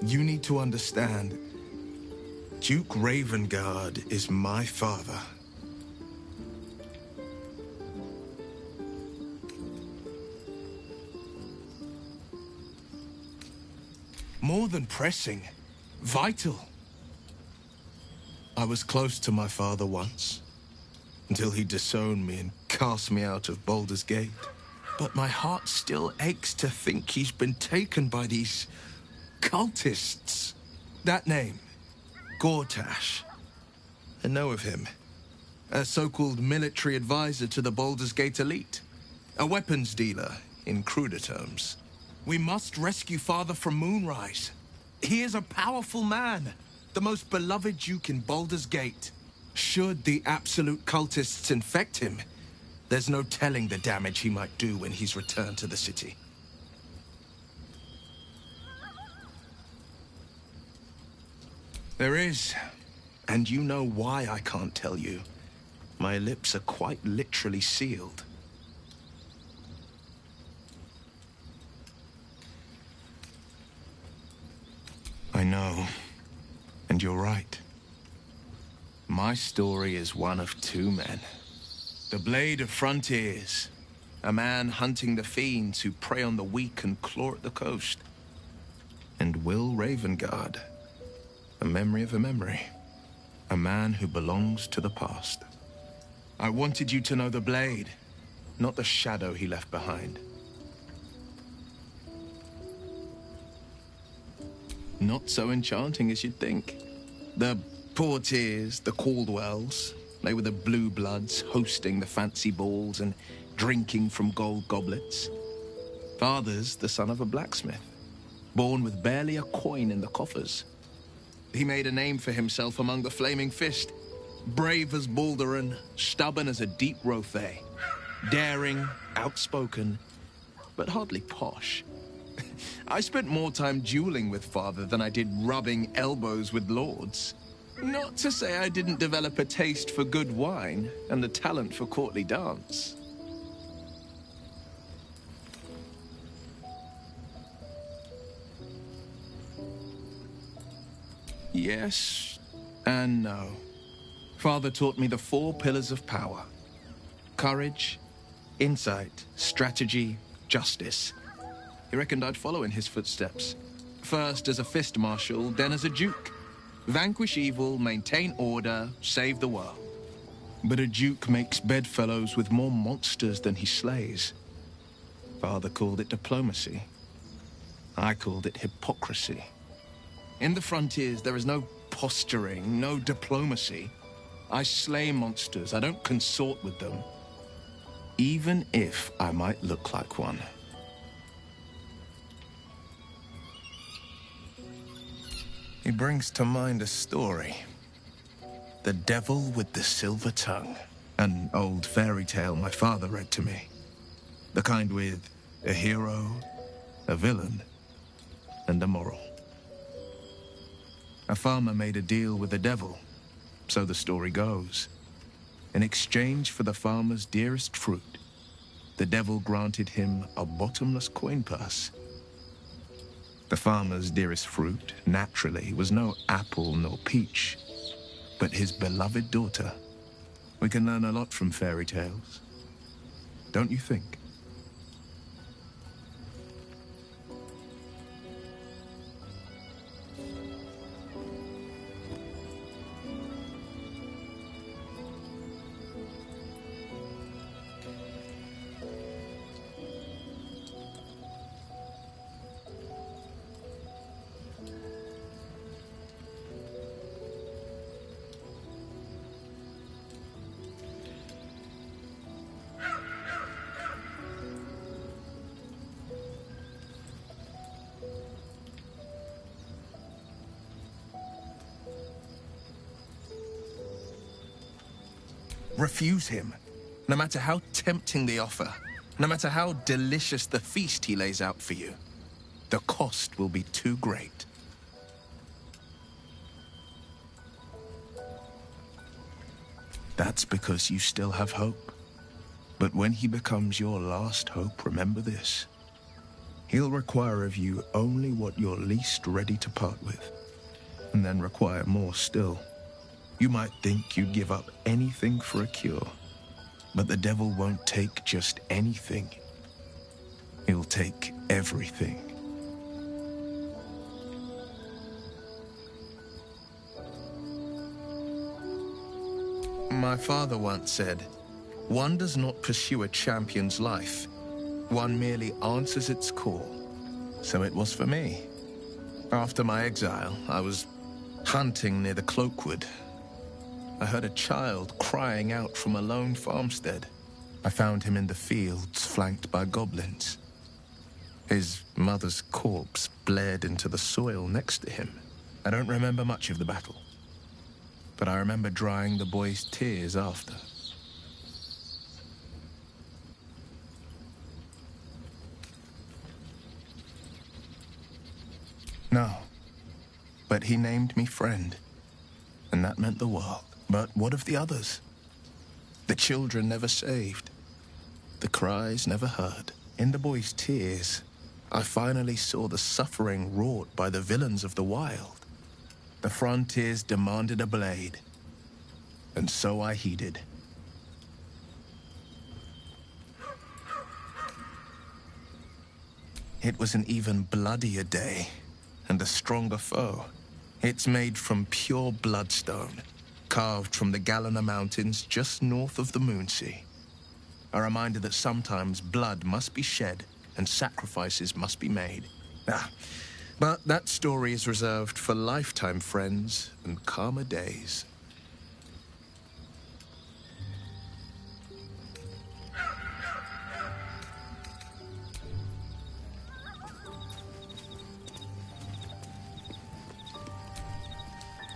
You need to understand, Duke Ravengard is my father. More than pressing, vital. I was close to my father once, until he disowned me and cast me out of Baldur's Gate. But my heart still aches to think he's been taken by these cultists. That name, Gortash. I know of him. A so-called military advisor to the Baldur's Gate elite. A weapons dealer, in cruder terms. We must rescue Father from Moonrise. He is a powerful man, the most beloved duke in Baldur's Gate. Should the absolute cultists infect him, there's no telling the damage he might do when he's returned to the city. There is, and you know why I can't tell you. My lips are quite literally sealed. I know, and you're right. My story is one of two men. The Blade of Frontiers, a man hunting the fiends who prey on the weak and claw at the coast. And Will Ravengard, a memory of a memory. A man who belongs to the past. I wanted you to know the Blade, not the shadow he left behind. Not so enchanting as you'd think. The Poor Tears, the Caldwells. They were the blue bloods hosting the fancy balls and drinking from gold goblets. Father's the son of a blacksmith, born with barely a coin in the coffers. He made a name for himself among the Flaming Fist. Brave as Balduring, stubborn as a deep Rothay. Daring, outspoken, but hardly posh. I spent more time dueling with Father than I did rubbing elbows with lords. Not to say I didn't develop a taste for good wine and a talent for courtly dance. Yes and no. Father taught me the 4 pillars of power: courage, insight, strategy, justice. He reckoned I'd follow in his footsteps. First as a fist marshal, then as a duke. Vanquish evil, maintain order, save the world. But a duke makes bedfellows with more monsters than he slays. Father called it diplomacy. I called it hypocrisy. In the frontiers, there is no posturing, no diplomacy. I slay monsters, I don't consort with them. Even if I might look like one. He brings to mind a story. The Devil with the Silver Tongue. An old fairy tale my father read to me. The kind with a hero, a villain, and a moral. A farmer made a deal with the devil, so the story goes. In exchange for the farmer's dearest fruit, the devil granted him a bottomless coin purse. The farmer's dearest fruit, naturally, was no apple nor peach, but his beloved daughter. We can learn a lot from fairy tales, don't you think? Refuse him, no matter how tempting the offer, no matter how delicious the feast he lays out for you. The cost will be too great. That's because you still have hope. But when he becomes your last hope, remember this. He'll require of you only what you're least ready to part with, and then require more still. You might think you'd give up anything for a cure, but the devil won't take just anything. He'll take everything. My father once said, "One does not pursue a champion's life. One merely answers its call." So it was for me. After my exile, I was hunting near the Cloakwood. I heard a child crying out from a lone farmstead. I found him in the fields, flanked by goblins. His mother's corpse bled into the soil next to him. I don't remember much of the battle, but I remember drying the boy's tears after. No, but he named me friend, and that meant the world. But what of the others? The children never saved. The cries never heard. In the boy's tears, I finally saw the suffering wrought by the villains of the wild. The frontiers demanded a blade, and so I heeded. It was an even bloodier day, and a stronger foe. It's made from pure bloodstone, carved from the Galena Mountains just north of the Moonsea. A reminder that sometimes blood must be shed and sacrifices must be made. But that story is reserved for lifetime friends and calmer days.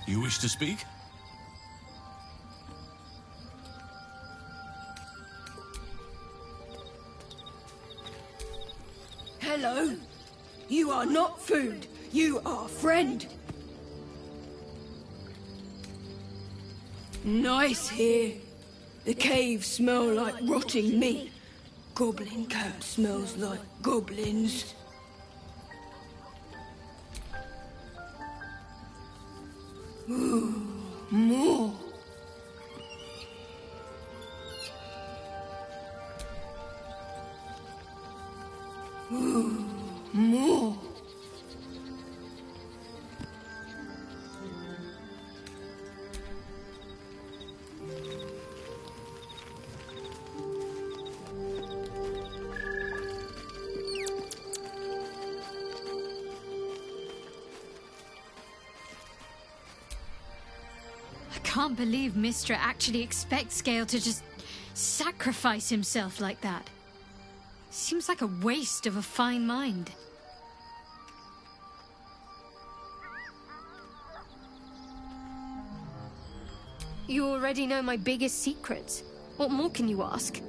You wish to speak? Hello. You are not food. You are friend. Nice here. The caves smell like rotting meat. Goblin cat smells like goblins. Ooh, more. Ooh, more. I can't believe Mistra actually expects Gale to just sacrifice himself like that. Seems like a waste of a fine mind. You already know my biggest secrets. What more can you ask?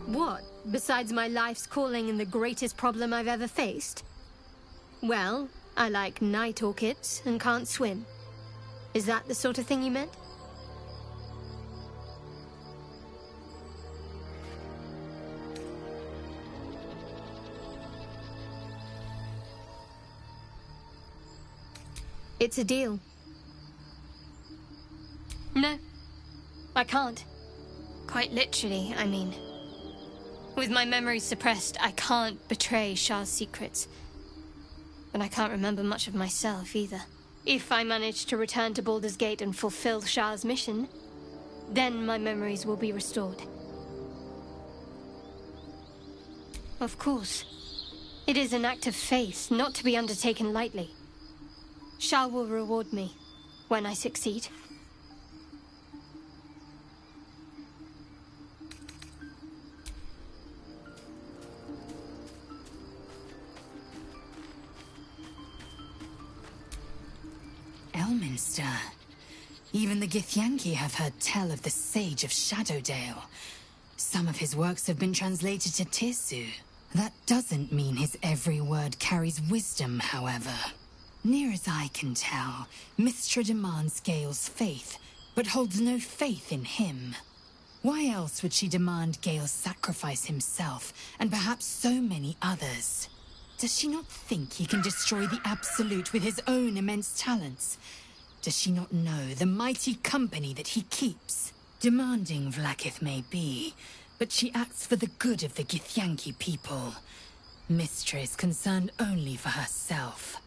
What, besides my life's calling and the greatest problem I've ever faced? Well, I like night orchids and can't swim. Is that the sort of thing you meant? It's a deal. No, I can't. Quite literally, I mean. With my memory suppressed, I can't betray Shah's secrets. But I can't remember much of myself either. If I manage to return to Baldur's Gate and fulfill Shah's mission, then my memories will be restored. Of course. It is an act of faith, not to be undertaken lightly. Shah will reward me when I succeed. Elminster. Even the Githyanki have heard tell of the Sage of Shadowdale. Some of his works have been translated to Tirsu. That doesn't mean his every word carries wisdom, however. Near as I can tell, Mistra demands Gale's faith, but holds no faith in him. Why else would she demand Gale sacrifice himself, and perhaps so many others? Does she not think he can destroy the Absolute with his own immense talents? Does she not know the mighty company that he keeps? Demanding Vlaakith may be, but she acts for the good of the Githyanki people. Mistra is concerned only for herself.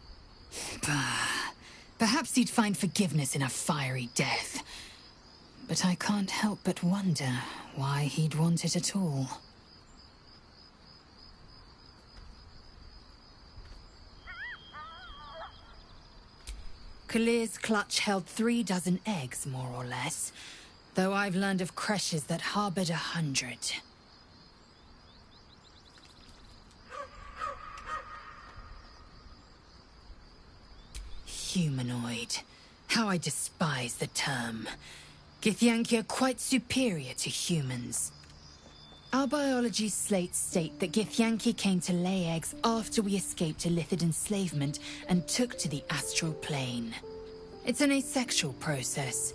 Bah. Perhaps he'd find forgiveness in a fiery death. But I can't help but wonder why he'd want it at all. Kalir's clutch held 36 eggs, more or less, though I've learned of creches that harbored 100. Humanoid. How I despise the term. Githyanki are quite superior to humans. Our biology slates state that Githyanki came to lay eggs after we escaped Illithid enslavement and took to the astral plane. It's an asexual process,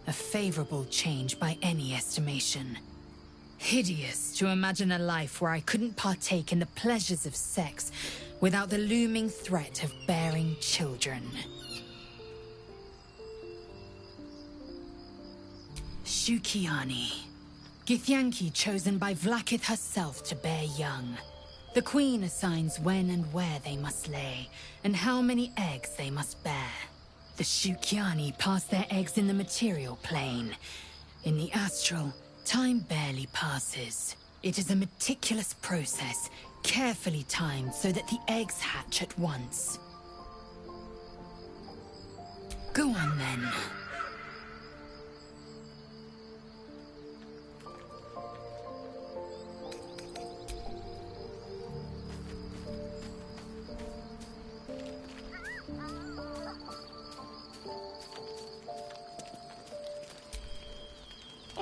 a favorable change by any estimation. Hideous to imagine a life where I couldn't partake in the pleasures of sex without the looming threat of bearing children. Shukiani. Githyanki chosen by Vlaakith herself to bear young. The Queen assigns when and where they must lay, and how many eggs they must bear. The Shukiani pass their eggs in the material plane. In the astral, Time barely passes. It is a meticulous process, carefully timed so that the eggs hatch at once. Go on then.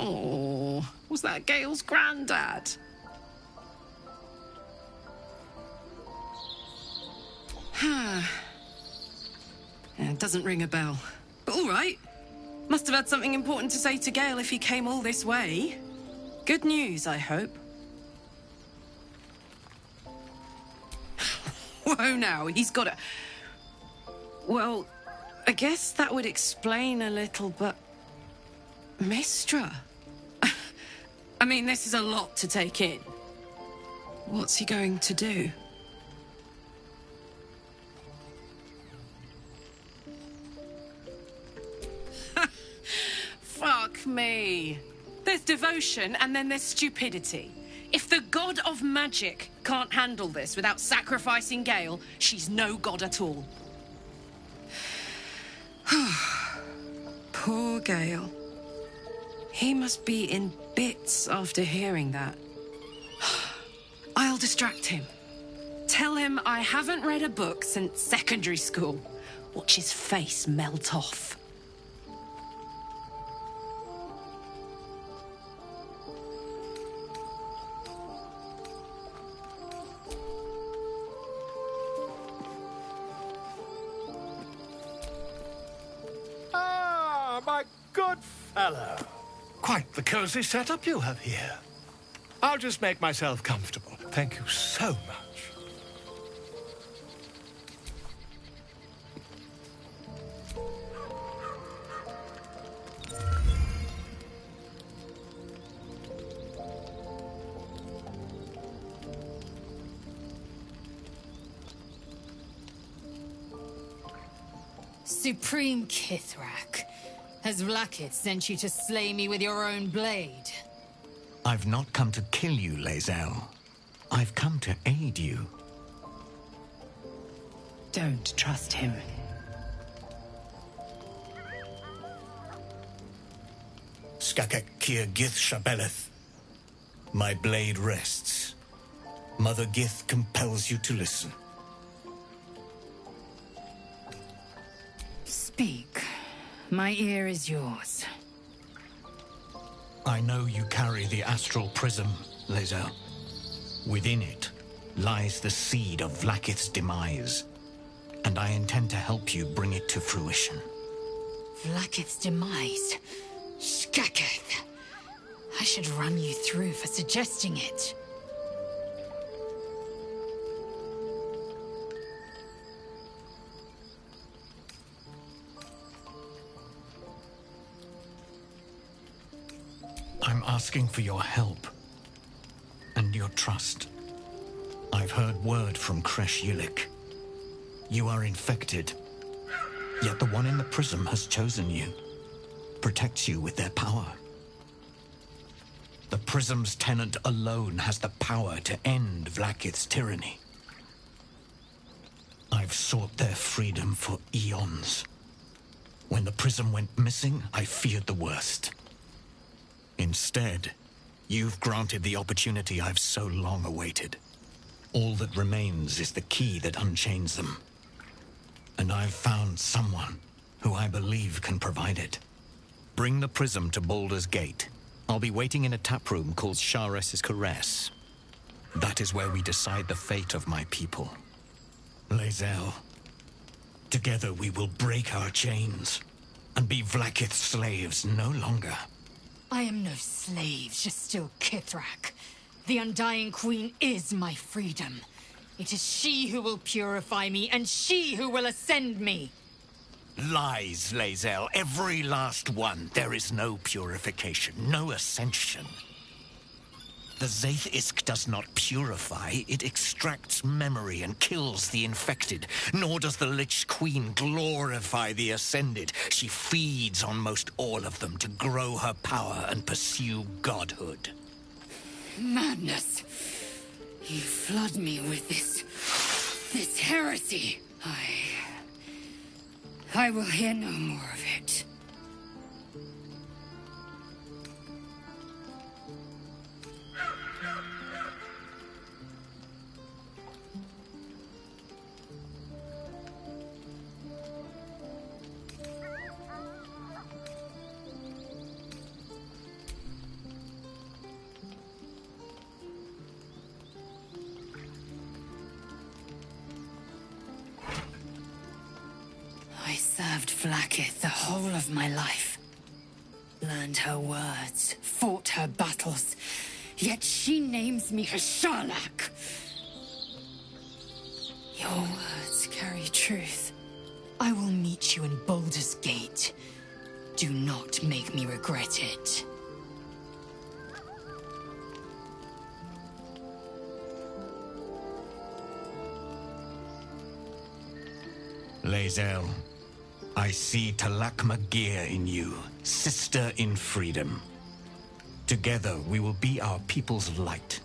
Oh, was that Gale's granddad? It doesn't ring a bell. But all right. Must have had something important to say to Gale if he came all this way. Good news, I hope. Whoa now, he's got a... Well, I guess that would explain a little, but... Mistra? I mean, this is a lot to take in. What's he going to do? Fuck me. There's devotion and then there's stupidity. If the god of magic can't handle this without sacrificing Gale, she's no god at all. Poor Gale. He must be in bits after hearing that. I'll distract him. Tell him I haven't read a book since secondary school. Watch his face melt off. Ah, my good fellow. Quite the cozy setup you have here. I'll just make myself comfortable. Thank you so much. Supreme Kithrak, has Vlakith sent you to slay me with your own blade? I've not come to kill you, Lae'zel. I've come to aid you. Don't trust him. Skakek Kir Gith Shabeleth. My blade rests. Mother Gith compels you to listen. Speak. My ear is yours. I know you carry the astral prism, Lae'zel. Within it lies the seed of Vlakith's demise, and I intend to help you bring it to fruition. Vlakith's demise? Skaketh. I should run you through for suggesting it. I'm asking for your help and your trust. I've heard word from Kresh Yilik. You are infected, yet the one in the prism has chosen you, protects you with their power. The prism's tenant alone has the power to end Vlakith's tyranny. I've sought their freedom for eons. When the prism went missing, I feared the worst. Instead, you've granted the opportunity I've so long awaited. All that remains is the key that unchains them. And I've found someone who I believe can provide it. Bring the prism to Baldur's Gate. I'll be waiting in a taproom called Shares's Caress. That is where we decide the fate of my people. Lae'zel, together we will break our chains and be Vlakith's slaves no longer. I am no slave, just still Kithrak. The Undying Queen is my freedom. It is she who will purify me, and she who will ascend me. Lies, Lae'zel. Every last one. There is no purification, no ascension. The Zaith Isk does not purify, it extracts memory and kills the infected. Nor does the Lich Queen glorify the Ascended. She feeds on most all of them to grow her power and pursue godhood. Madness! You flood me with this heresy. I will hear no more of it. I served Vlaakith the whole of my life. Learned her words, fought her battles, yet she names me her Sharlak. Your words carry truth. I will meet you in Baldur's Gate. Do not make me regret it. Lae'zel, I see Talak Magir in you, sister in freedom. Together we will be our people's light.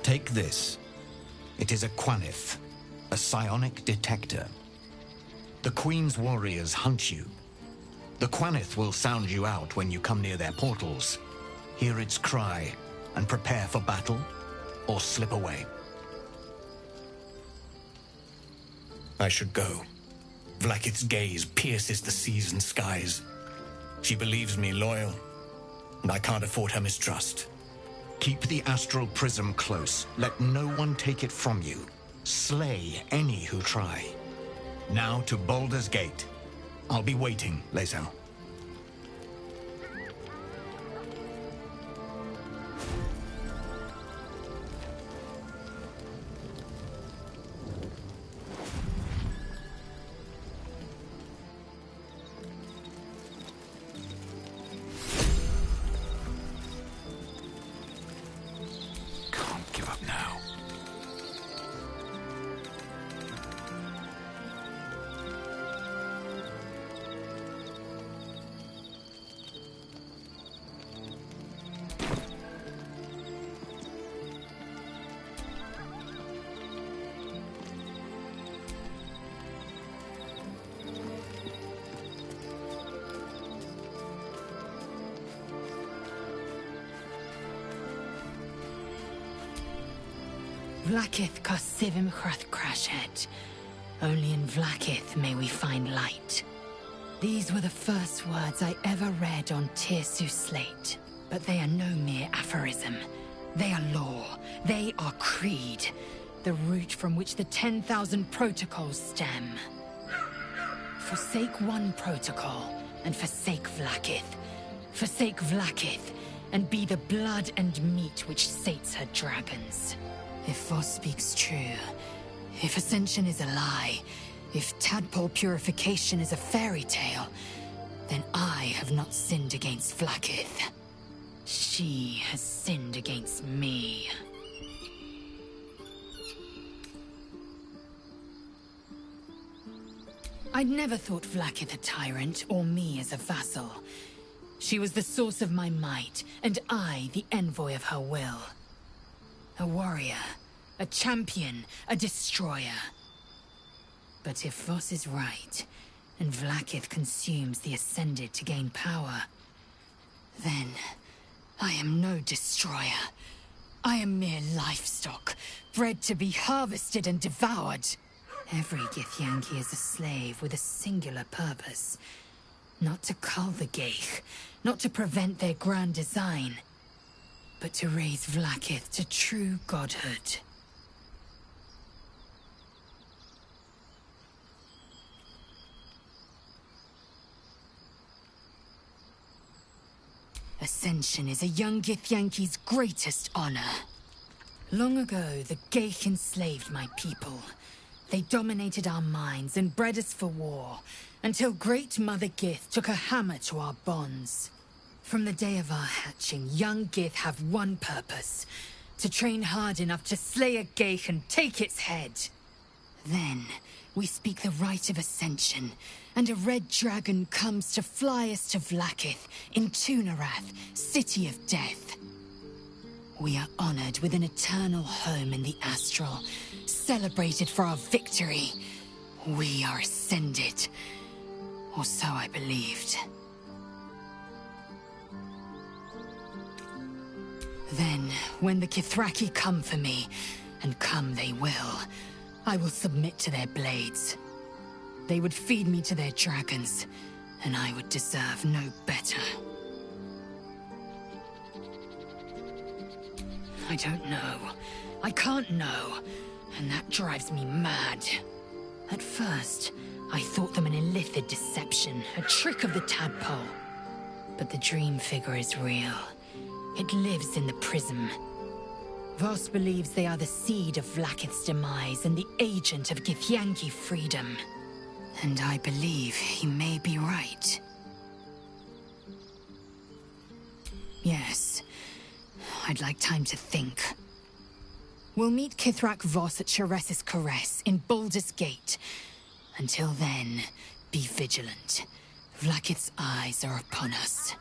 Take this. It is a Quanith, a psionic detector. The Queen's warriors hunt you. The Quanith will sound you out when you come near their portals. Hear its cry and prepare for battle, or slip away. I should go. Vlaakith's gaze pierces the seas and skies. She believes me loyal, and I can't afford her mistrust. Keep the astral prism close. Let no one take it from you. Slay any who try. Now to Baldur's Gate. I'll be waiting, Lae'zel. Vlaakith Kosivim Chrath Crashet. Only in Vlaakith may we find light. These were the first words I ever read on Tirsu slate. But they are no mere aphorism. They are law. They are creed. The root from which the 10,000 protocols stem. Forsake one protocol, and forsake Vlaakith. Forsake Vlaakith, and be the blood and meat which sates her dragons. If Voss speaks true, if Ascension is a lie, if tadpole purification is a fairy tale, then I have not sinned against Vlaakith. She has sinned against me. I'd never thought Vlaakith a tyrant, or me as a vassal. She was the source of my might, and I the envoy of her will. A warrior, a champion, a destroyer. But if Voss is right, and Vlaakith consumes the Ascended to gain power, then I am no destroyer. I am mere livestock, bred to be harvested and devoured. Every Githyanki is a slave with a singular purpose. Not to cull the Geich, not to prevent their grand design, but to raise Vlaakith to true godhood. Ascension is a young Githyanki's greatest honor. Long ago, the Geich enslaved my people. They dominated our minds and bred us for war, until Great Mother Gith took a hammer to our bonds. From the day of our hatching, young Gith have one purpose: to train hard enough to slay a Geich and take its head. Then, we speak the rite of ascension, and a red dragon comes to fly us to Vlaakith, in Tunarath, City of Death. We are honored with an eternal home in the Astral, celebrated for our victory. We are ascended. Or so I believed. Then, when the Kithraki come for me, and come they will, I will submit to their blades. They would feed me to their dragons, and I would deserve no better. I don't know. I can't know, and that drives me mad. At first, I thought them an illithid deception, a trick of the tadpole. But the dream figure is real. It lives in the prism. Voss believes they are the seed of Vlaakith's demise and the agent of Githyanki freedom. And I believe he may be right. Yes, I'd like time to think. We'll meet Kithrak Voss at Cheres's Caress in Baldur's Gate. Until then, be vigilant. Vlaakith's eyes are upon us.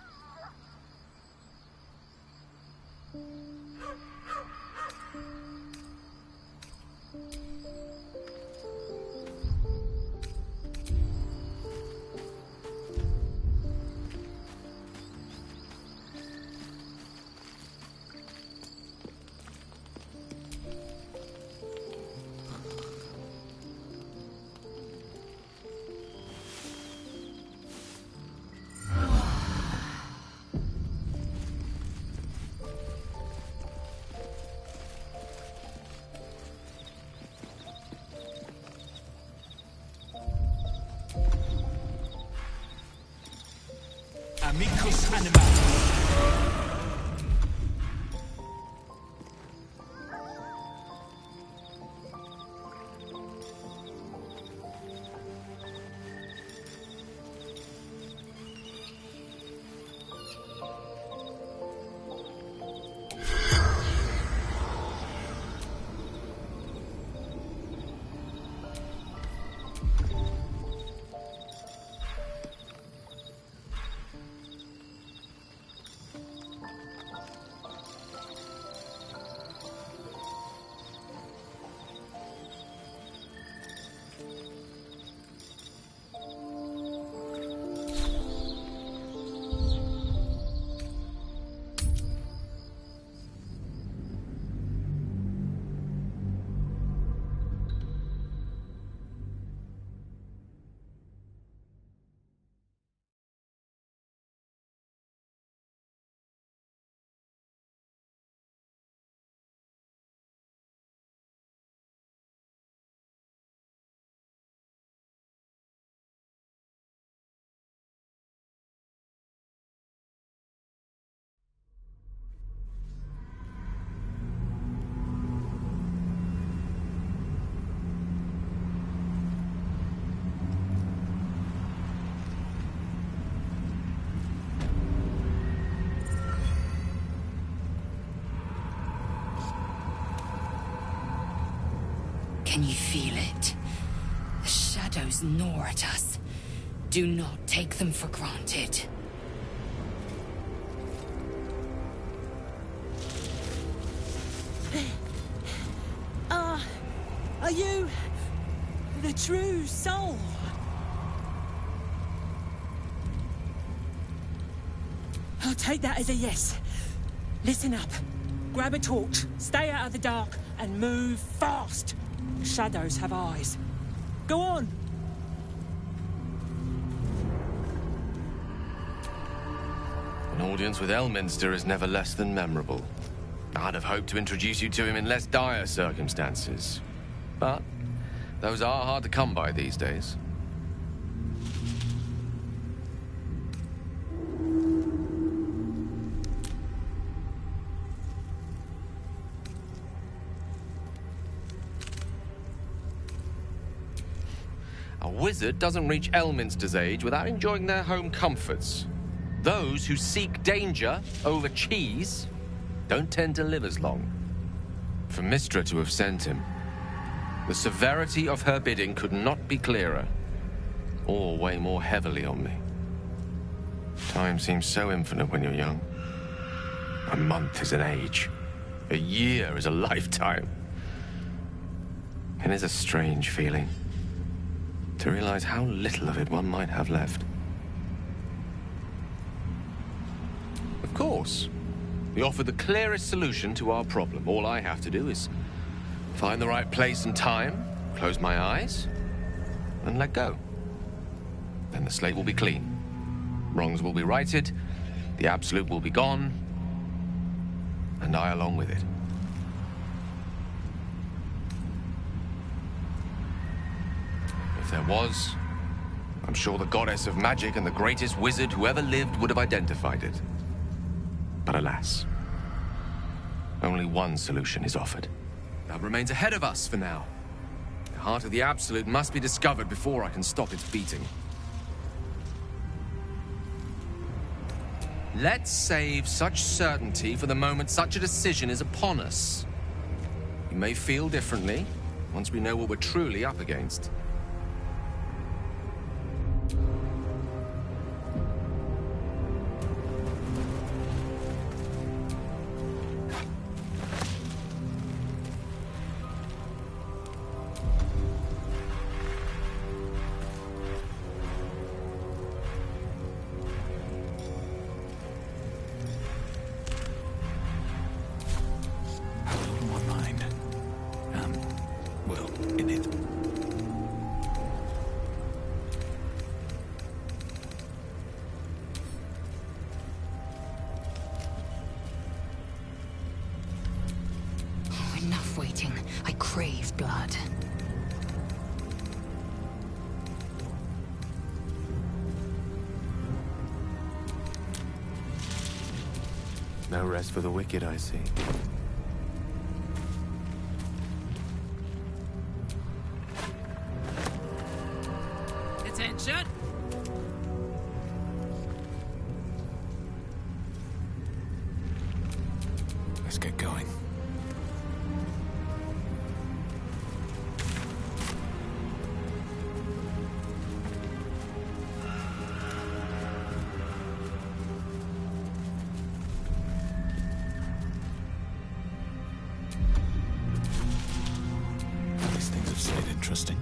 Amicus Animalis. Can you feel it? The shadows gnaw at us. Do not take them for granted. Are you the true soul? I'll take that as a yes. Listen up. Grab a torch, stay out of the dark, and move fast. Shadows have eyes. Go on! An audience with Elminster is never less than memorable. I'd have hoped to introduce you to him in less dire circumstances. But those are hard to come by these days. A wizard doesn't reach Elminster's age without enjoying their home comforts. those who seek danger over cheese don't tend to live as long. For Mystra to have sent him, the severity of her bidding could not be clearer, or weigh more heavily on me. Time seems so infinite when you're young. A month is an age. A year is a lifetime. It is a strange feeling to realize how little of it one might have left. Of course, we offer the clearest solution to our problem. All I have to do is find the right place and time, close my eyes, and let go. Then the slate will be clean. Wrongs will be righted, the absolute will be gone, and I along with it. If there was, I'm sure the goddess of magic and the greatest wizard who ever lived would have identified it. But alas, only one solution is offered. That remains ahead of us for now. The heart of the absolute must be discovered before I can stop its beating. Let's save such certainty for the moment such a decision is upon us. You may feel differently once we know what we're truly up against. Enough waiting. I crave blood. No rest for the wicked, I see. Attention! Let's get going. These things have stayed interesting.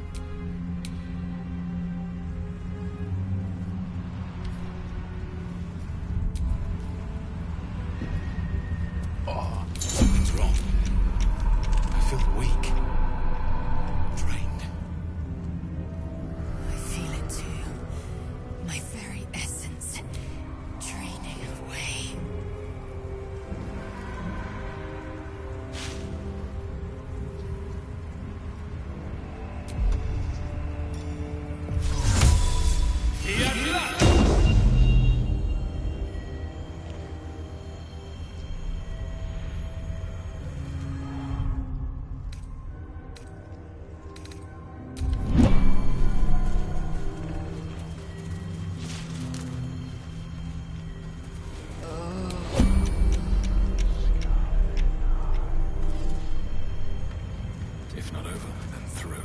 Oh, something's wrong. I feel weak. Drained. I feel it too. My very essence draining away. If not over, then through.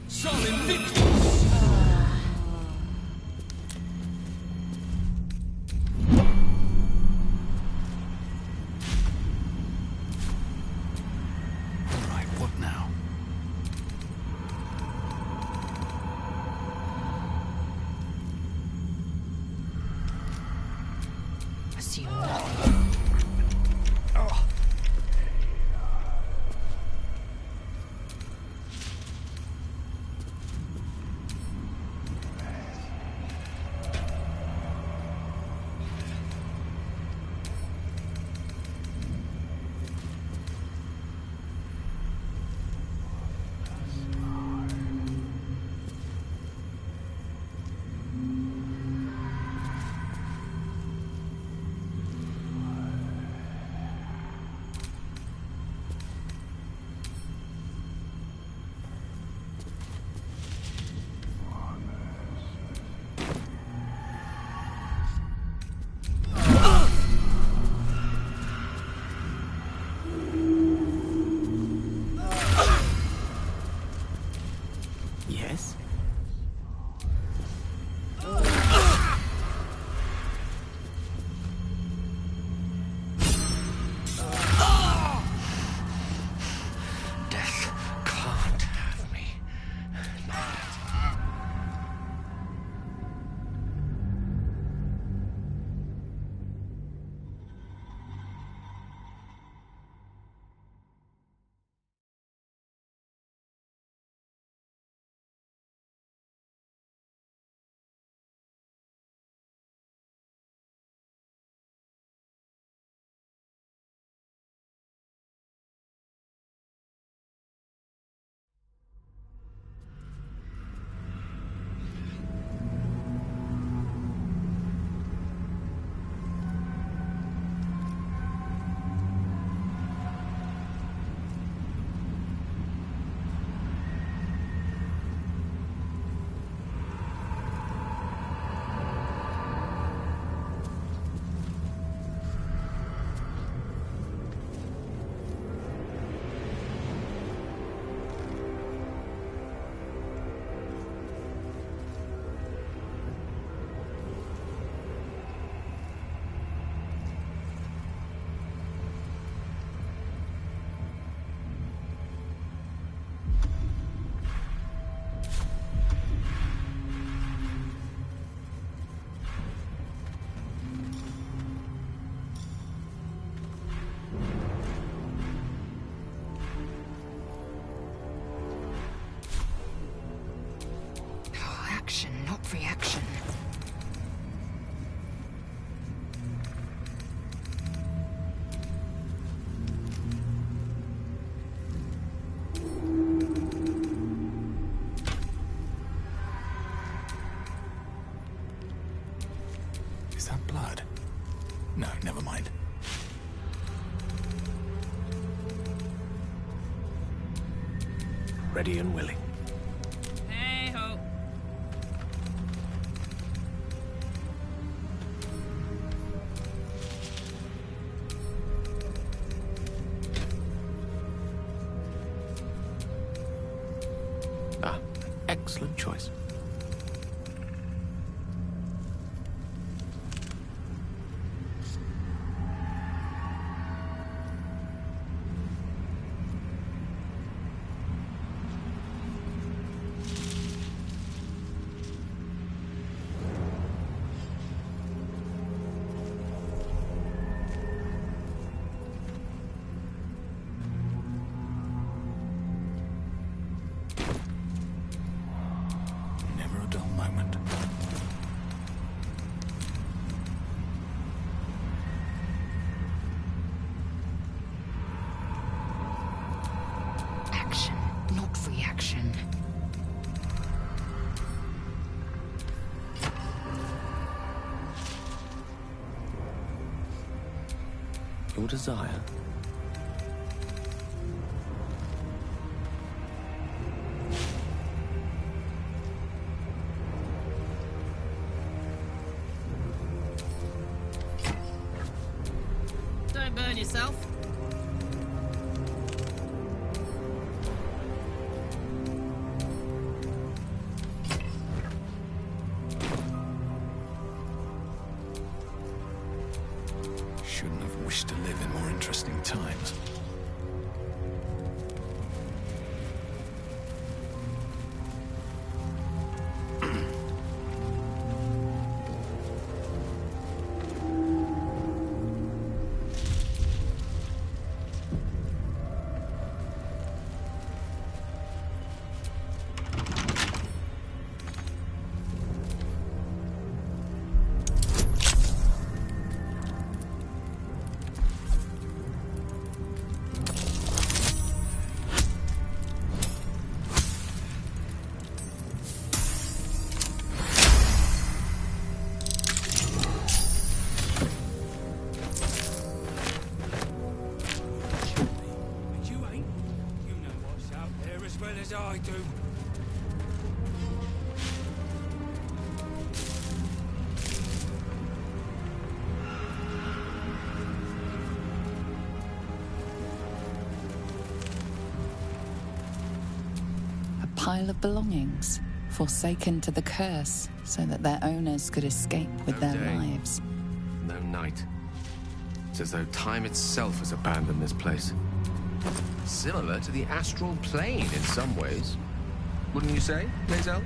Sol Invictus! ready and willing. Hey-ho. Excellent choice. Action, not reaction. Your desire. Don't burn yourself. Shouldn't have wished to live in more interesting times. I do. A pile of belongings, forsaken to the curse, so that their owners could escape with No their day. lives. No night. It's as though time itself has abandoned this place. Similar to the astral plane in some ways. Wouldn't you say, Lae'zel?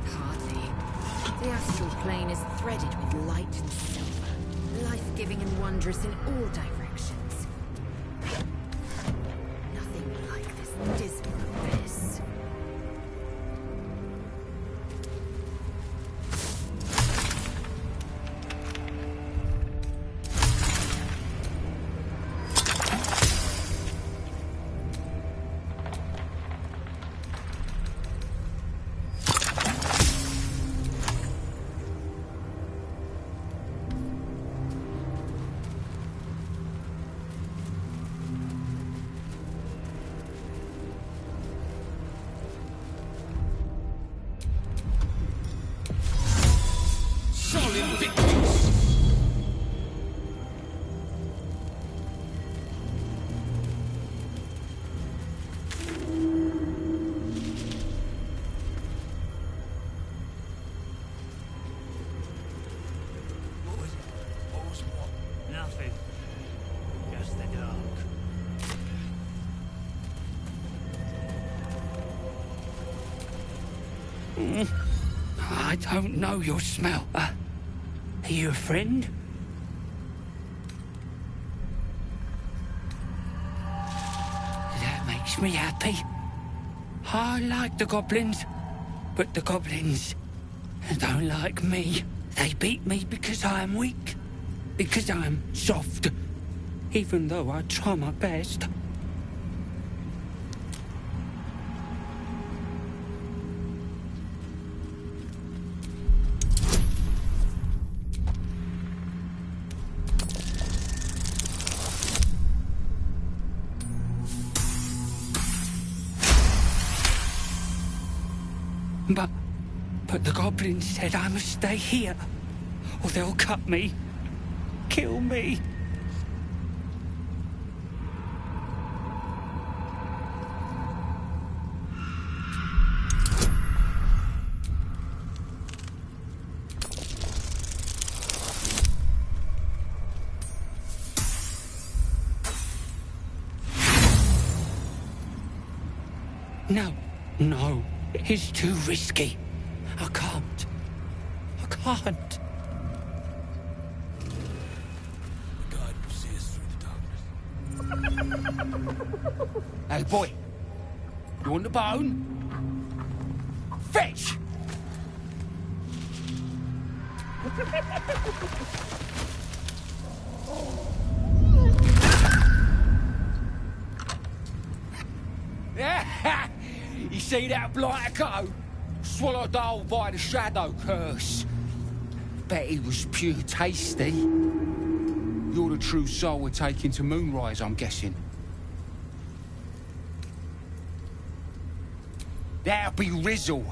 Hardly. The astral plane is threaded with light and silver, life-giving and wondrous in all directions. Nothing like this dismal abyss. Nothing. Just the dark. I don't know your smell. Are you a friend? That makes me happy. I like the goblins, but the goblins don't like me. They beat me because I am weak, because I am soft, even though I try my best. But the goblins said I must stay here, or they'll cut me, kill me. No, it's too risky. I can't. God will see us through the darkness. Hey, boy. You want the bone? Fetch! You see that blighter go? Swallowed whole by the shadow curse. Bet he was pure tasty. You're the true soul we're taking to Moonrise, I'm guessing. That'll be Rizzle.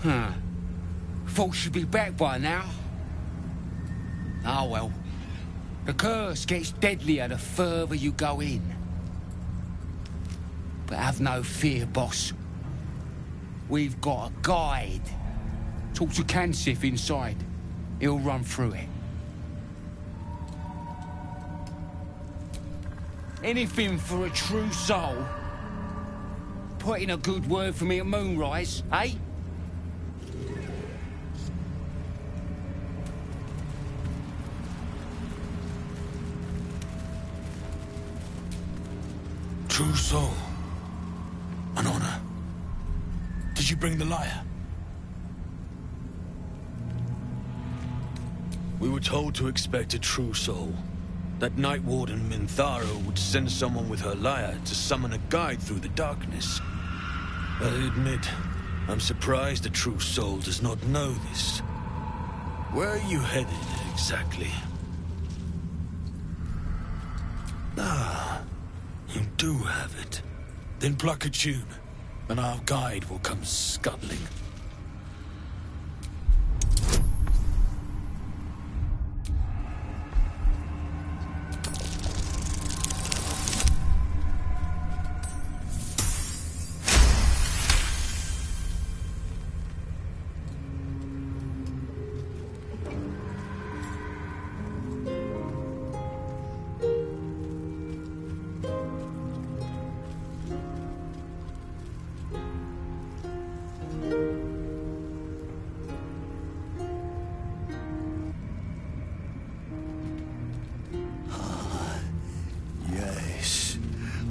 Huh. Thought she'd be back by now. Oh well. The curse gets deadlier the further you go in. But have no fear, boss. We've got a guide. Talk to Kansif inside. He'll run through it. Anything for a true soul. Put in a good word for me at Moonrise, eh? True soul. An honor. Did you bring the lyre? We were told to expect a true soul. That Night Warden Minthara would send someone with her lyre to summon a guide through the darkness. I admit, I'm surprised a true soul does not know this. Where are you headed, exactly? Ah, you do have it. Then pluck a tune, and our guide will come scuttling.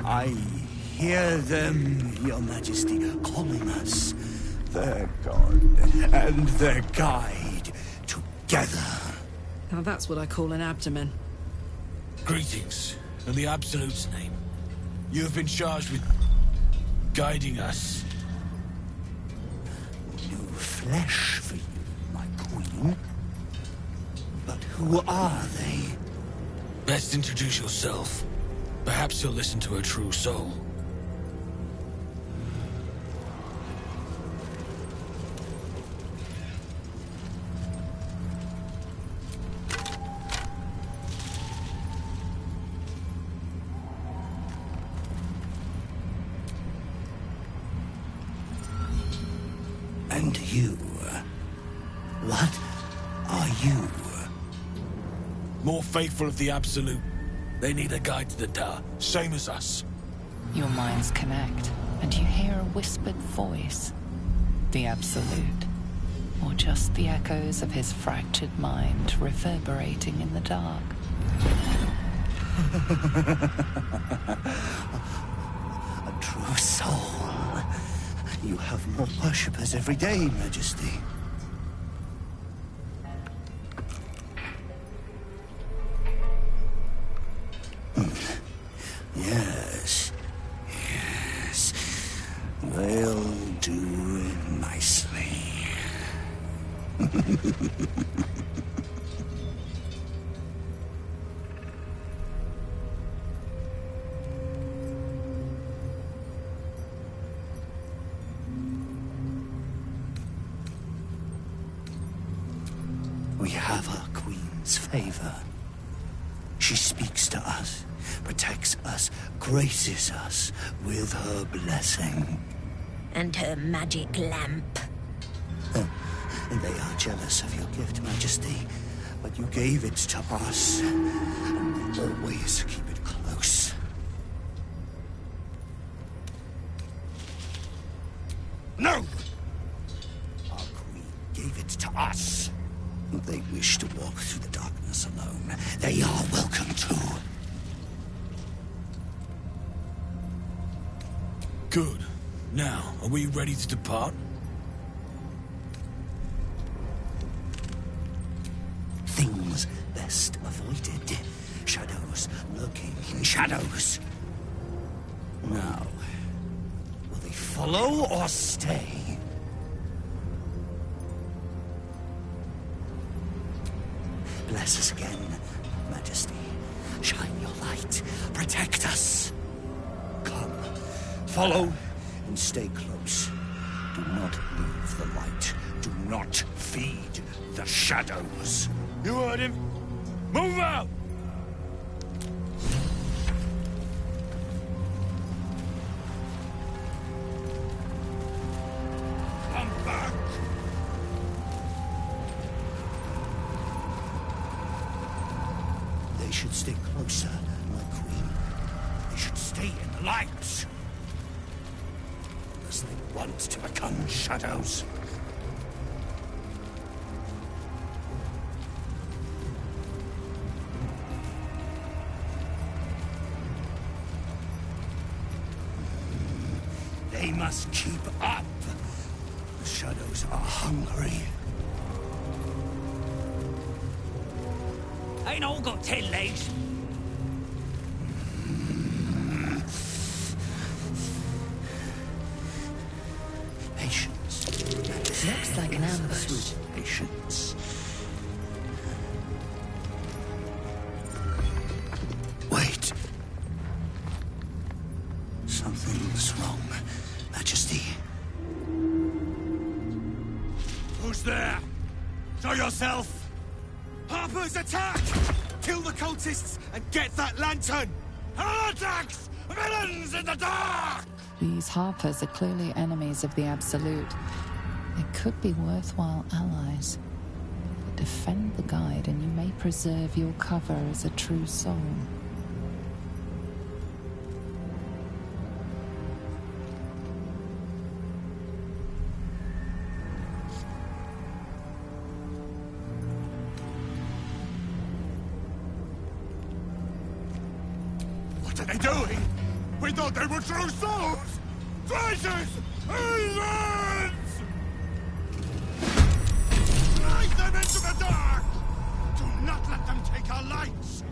I hear them, Your Majesty, calling us. Their god and their guide together. Now that's what I call an abdomen. Greetings, in the Absolute's name. You have been charged with guiding us. No flesh for you, my queen. But who are they? Best introduce yourself. Perhaps you'll listen to a true soul. And you? What are you? More faithful of the Absolute. They need a guide to the tower, same as us. Your minds connect, and you hear a whispered voice. The Absolute. Or just the echoes of his fractured mind reverberating in the dark. A true soul. You have more worshippers every day, Majesty. Yes. Yes. They'll do it nicely. We have our queen's favor. She speaks to us, protects us, graces us with her blessing. And her magic lamp. And they are jealous of your gift, Majesty. But you gave it to us, and we always keep it close. No! Our queen gave it to us. If they wish to walk through the darkness alone, they are welcome to. Good. Now, are we ready to depart? Things best avoided. Shadows lurking in shadows. Now, will they follow or stay? Bless us again, Majesty. Shine your light. Protect us. Come, follow and stay close. Do not leave the light. Do not feed the shadows. You heard him. Move out! Come back! They should stay closer, my queen. They should stay in the light. Unless they want to become shadows. They must keep up. The shadows are hungry. Ain't all got 10 legs. Patience. Looks like an ambush. Patience. Wait. Something's wrong, Majesty. Who's there? Show yourself! Harper's attack! Kill the cultists and get that lantern! Heretics! Villains in the dark! These Harpers are clearly enemies of the Absolute. They could be worthwhile allies. But defend the guide and you may preserve your cover as a true soul. What are they doing? We thought they were true souls! Traitors! Heathens! Drive them into the dark! Do not let them take our lights!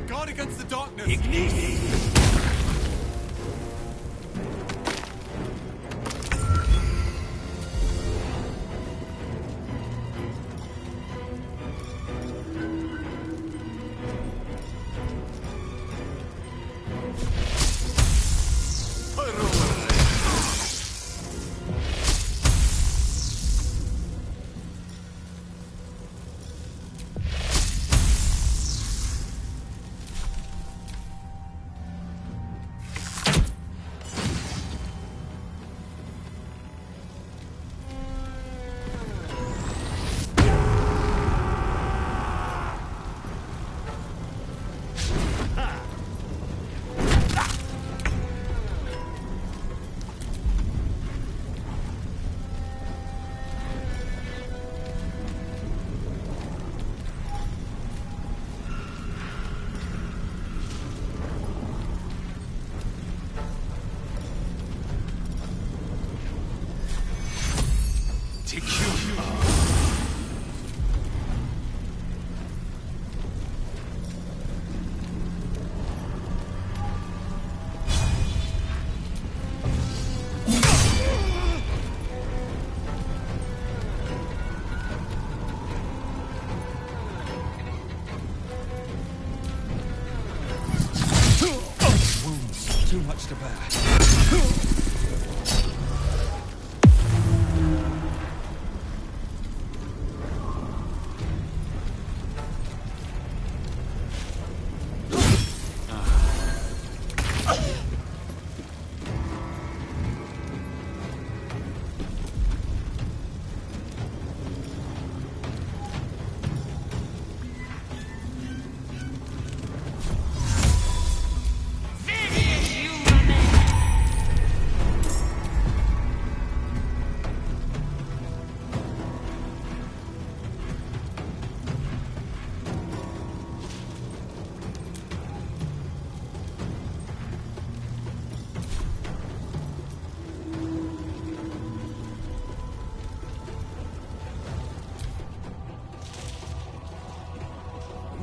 Guard against the darkness! Too much to bear.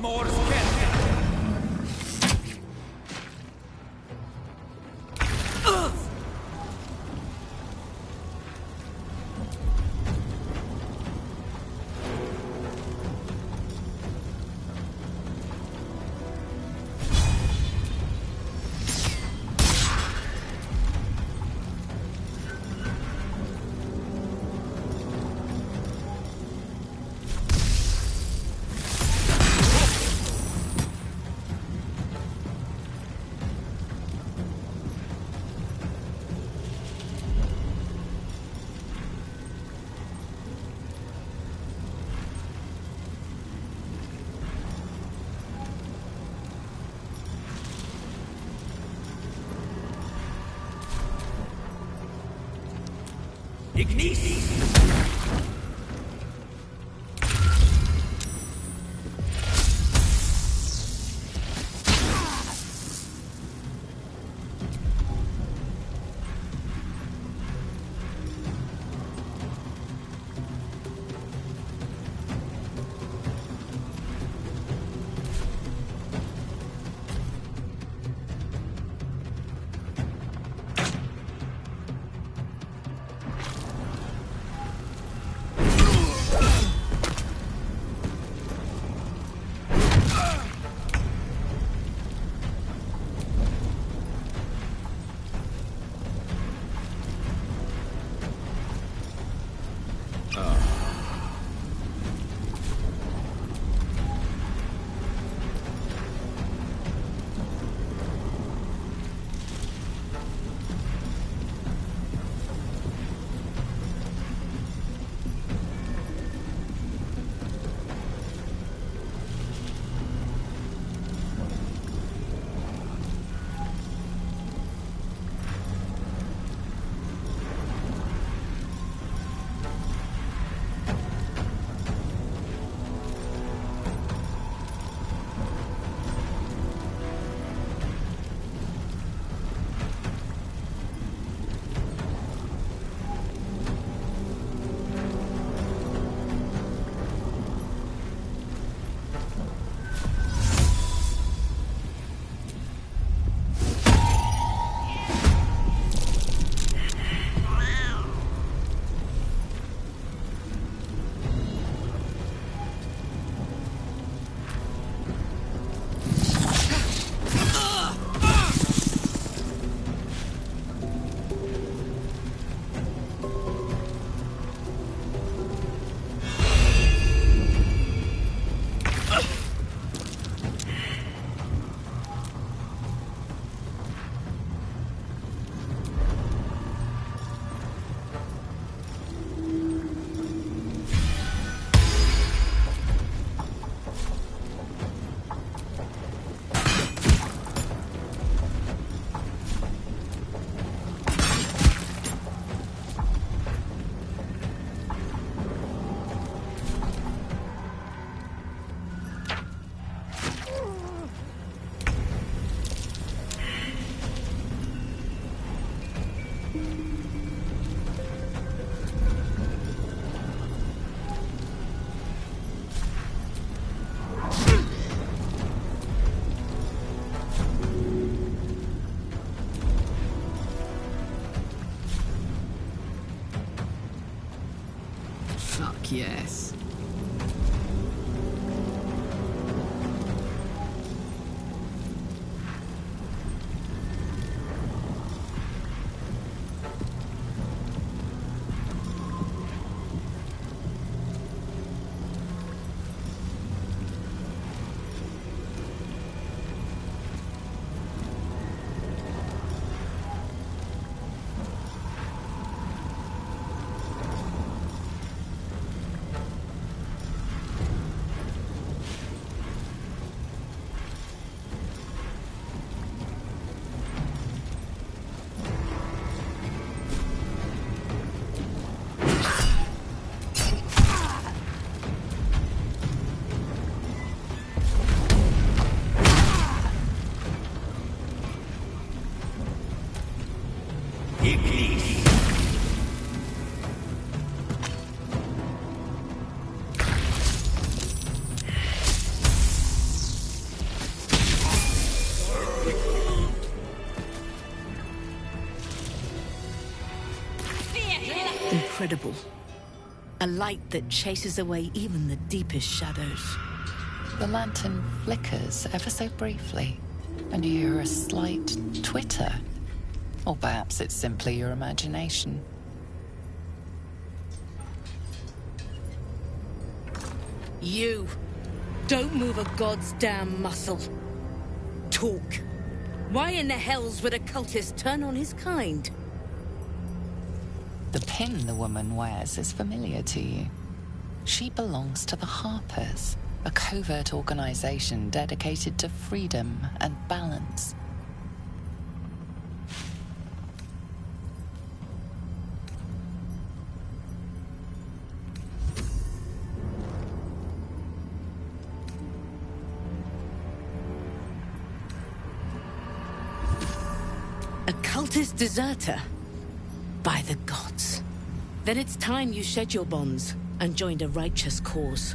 More Fuck yes. Incredible. A light that chases away even the deepest shadows. The lantern flickers ever so briefly, and you hear a slight twitter. Or perhaps it's simply your imagination. You! Don't move a god's damn muscle. Talk. Why in the hells would a cultist turn on his kind? The pin the woman wears is familiar to you. She belongs to the Harpers, a covert organization dedicated to freedom and balance. A cultist deserter? By the gods. Then it's time you shed your bonds and joined a righteous cause.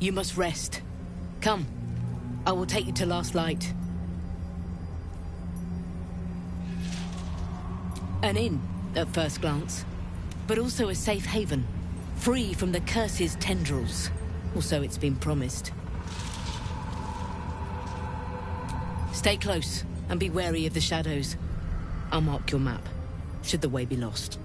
You must rest. Come, I will take you to Last Light. An inn, at first glance, but also a safe haven, free from the curse's tendrils. Or so it's been promised. Stay close and be wary of the shadows. I'll mark your map, should the way be lost.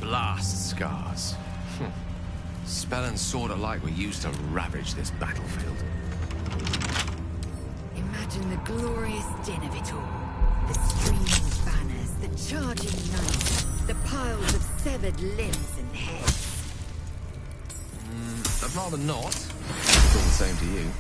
Blast scars. Spell and sword alike were used to ravage this battlefield. Imagine the glorious din of it all. The streaming banners, the charging knights, the piles of severed limbs and heads. I'd rather not. It's all the same to you.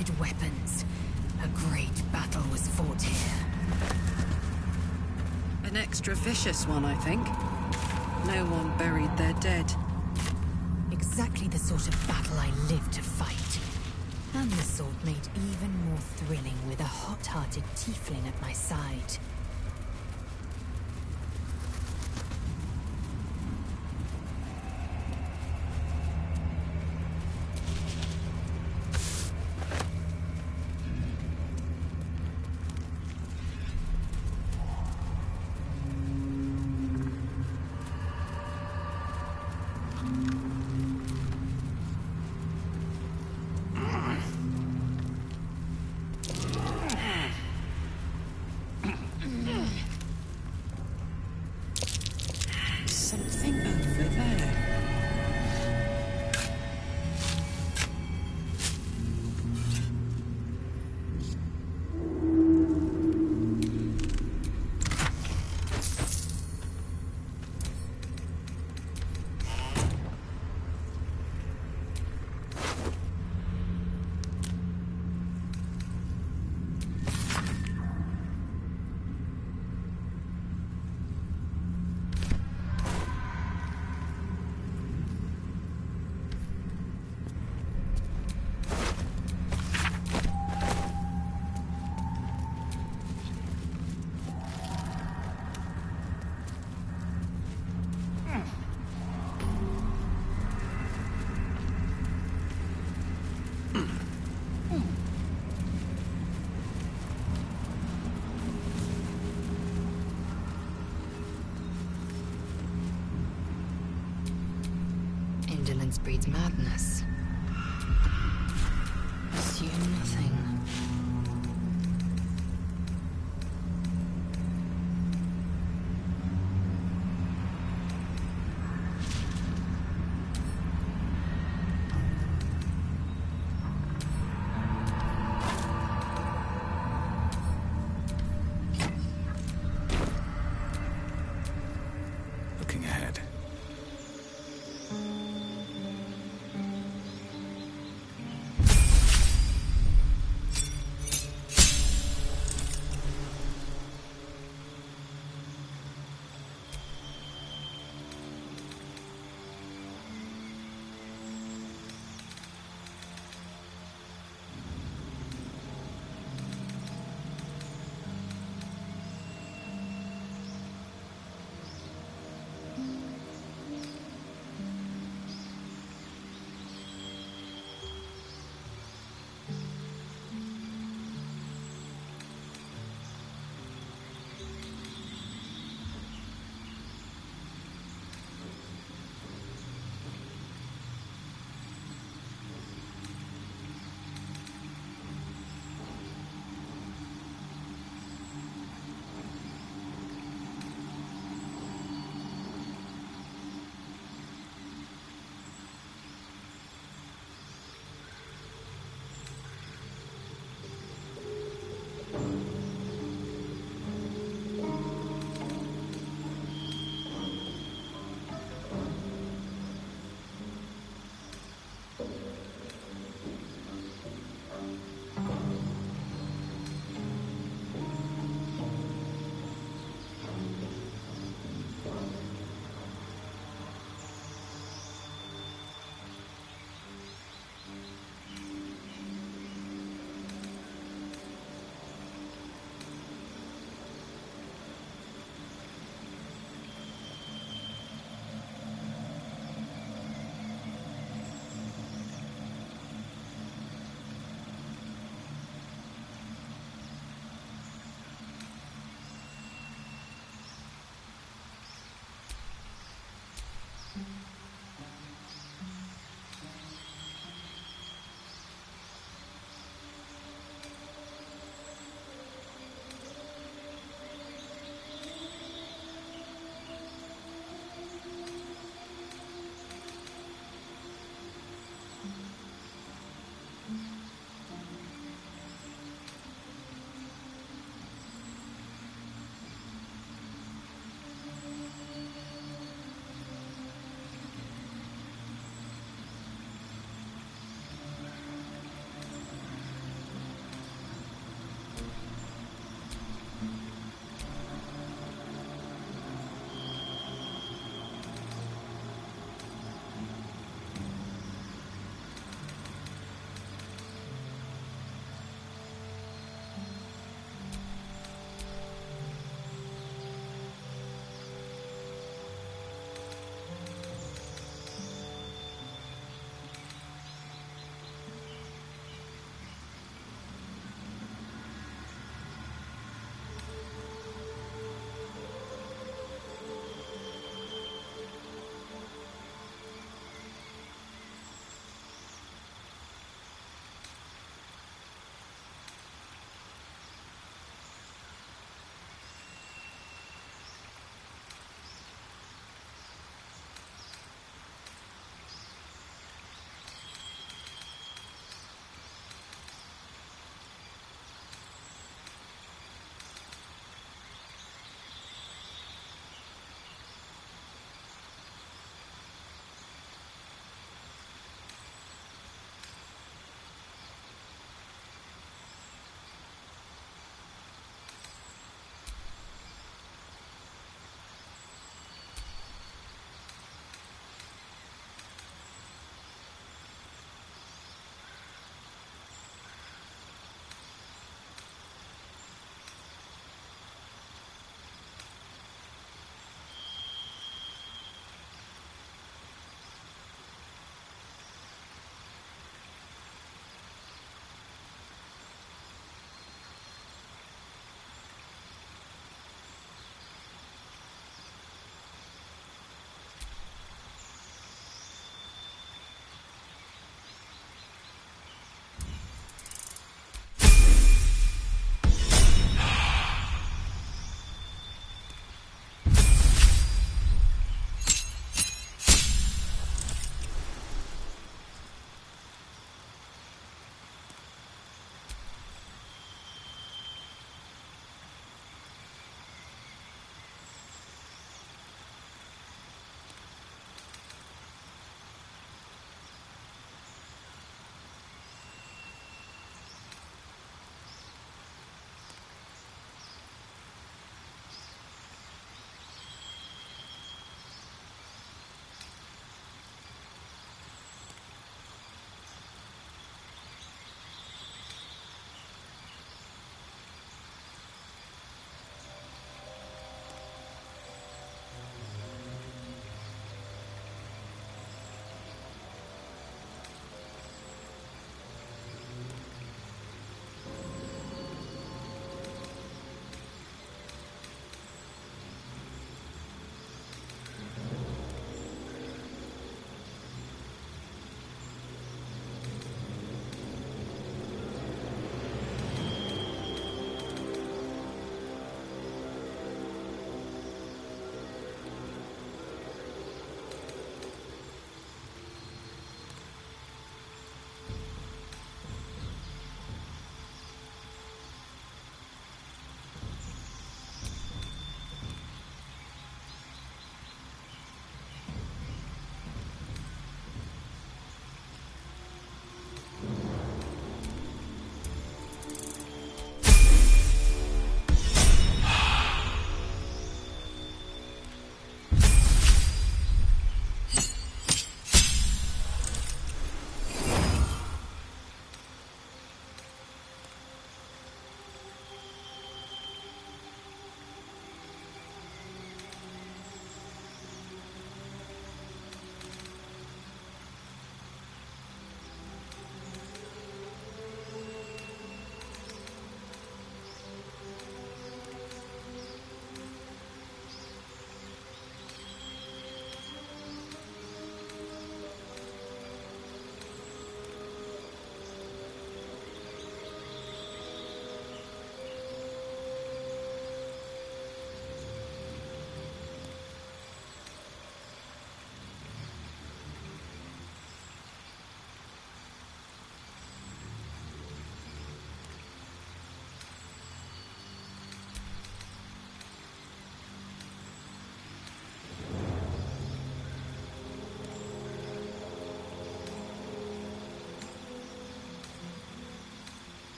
rusted weapons. A great battle was fought here. An extra vicious one, I think. No one buried their dead. Exactly the sort of battle I live to fight. And the sort made even more thrilling with a hot-hearted tiefling at my side. Something over there. Indolence breeds madness.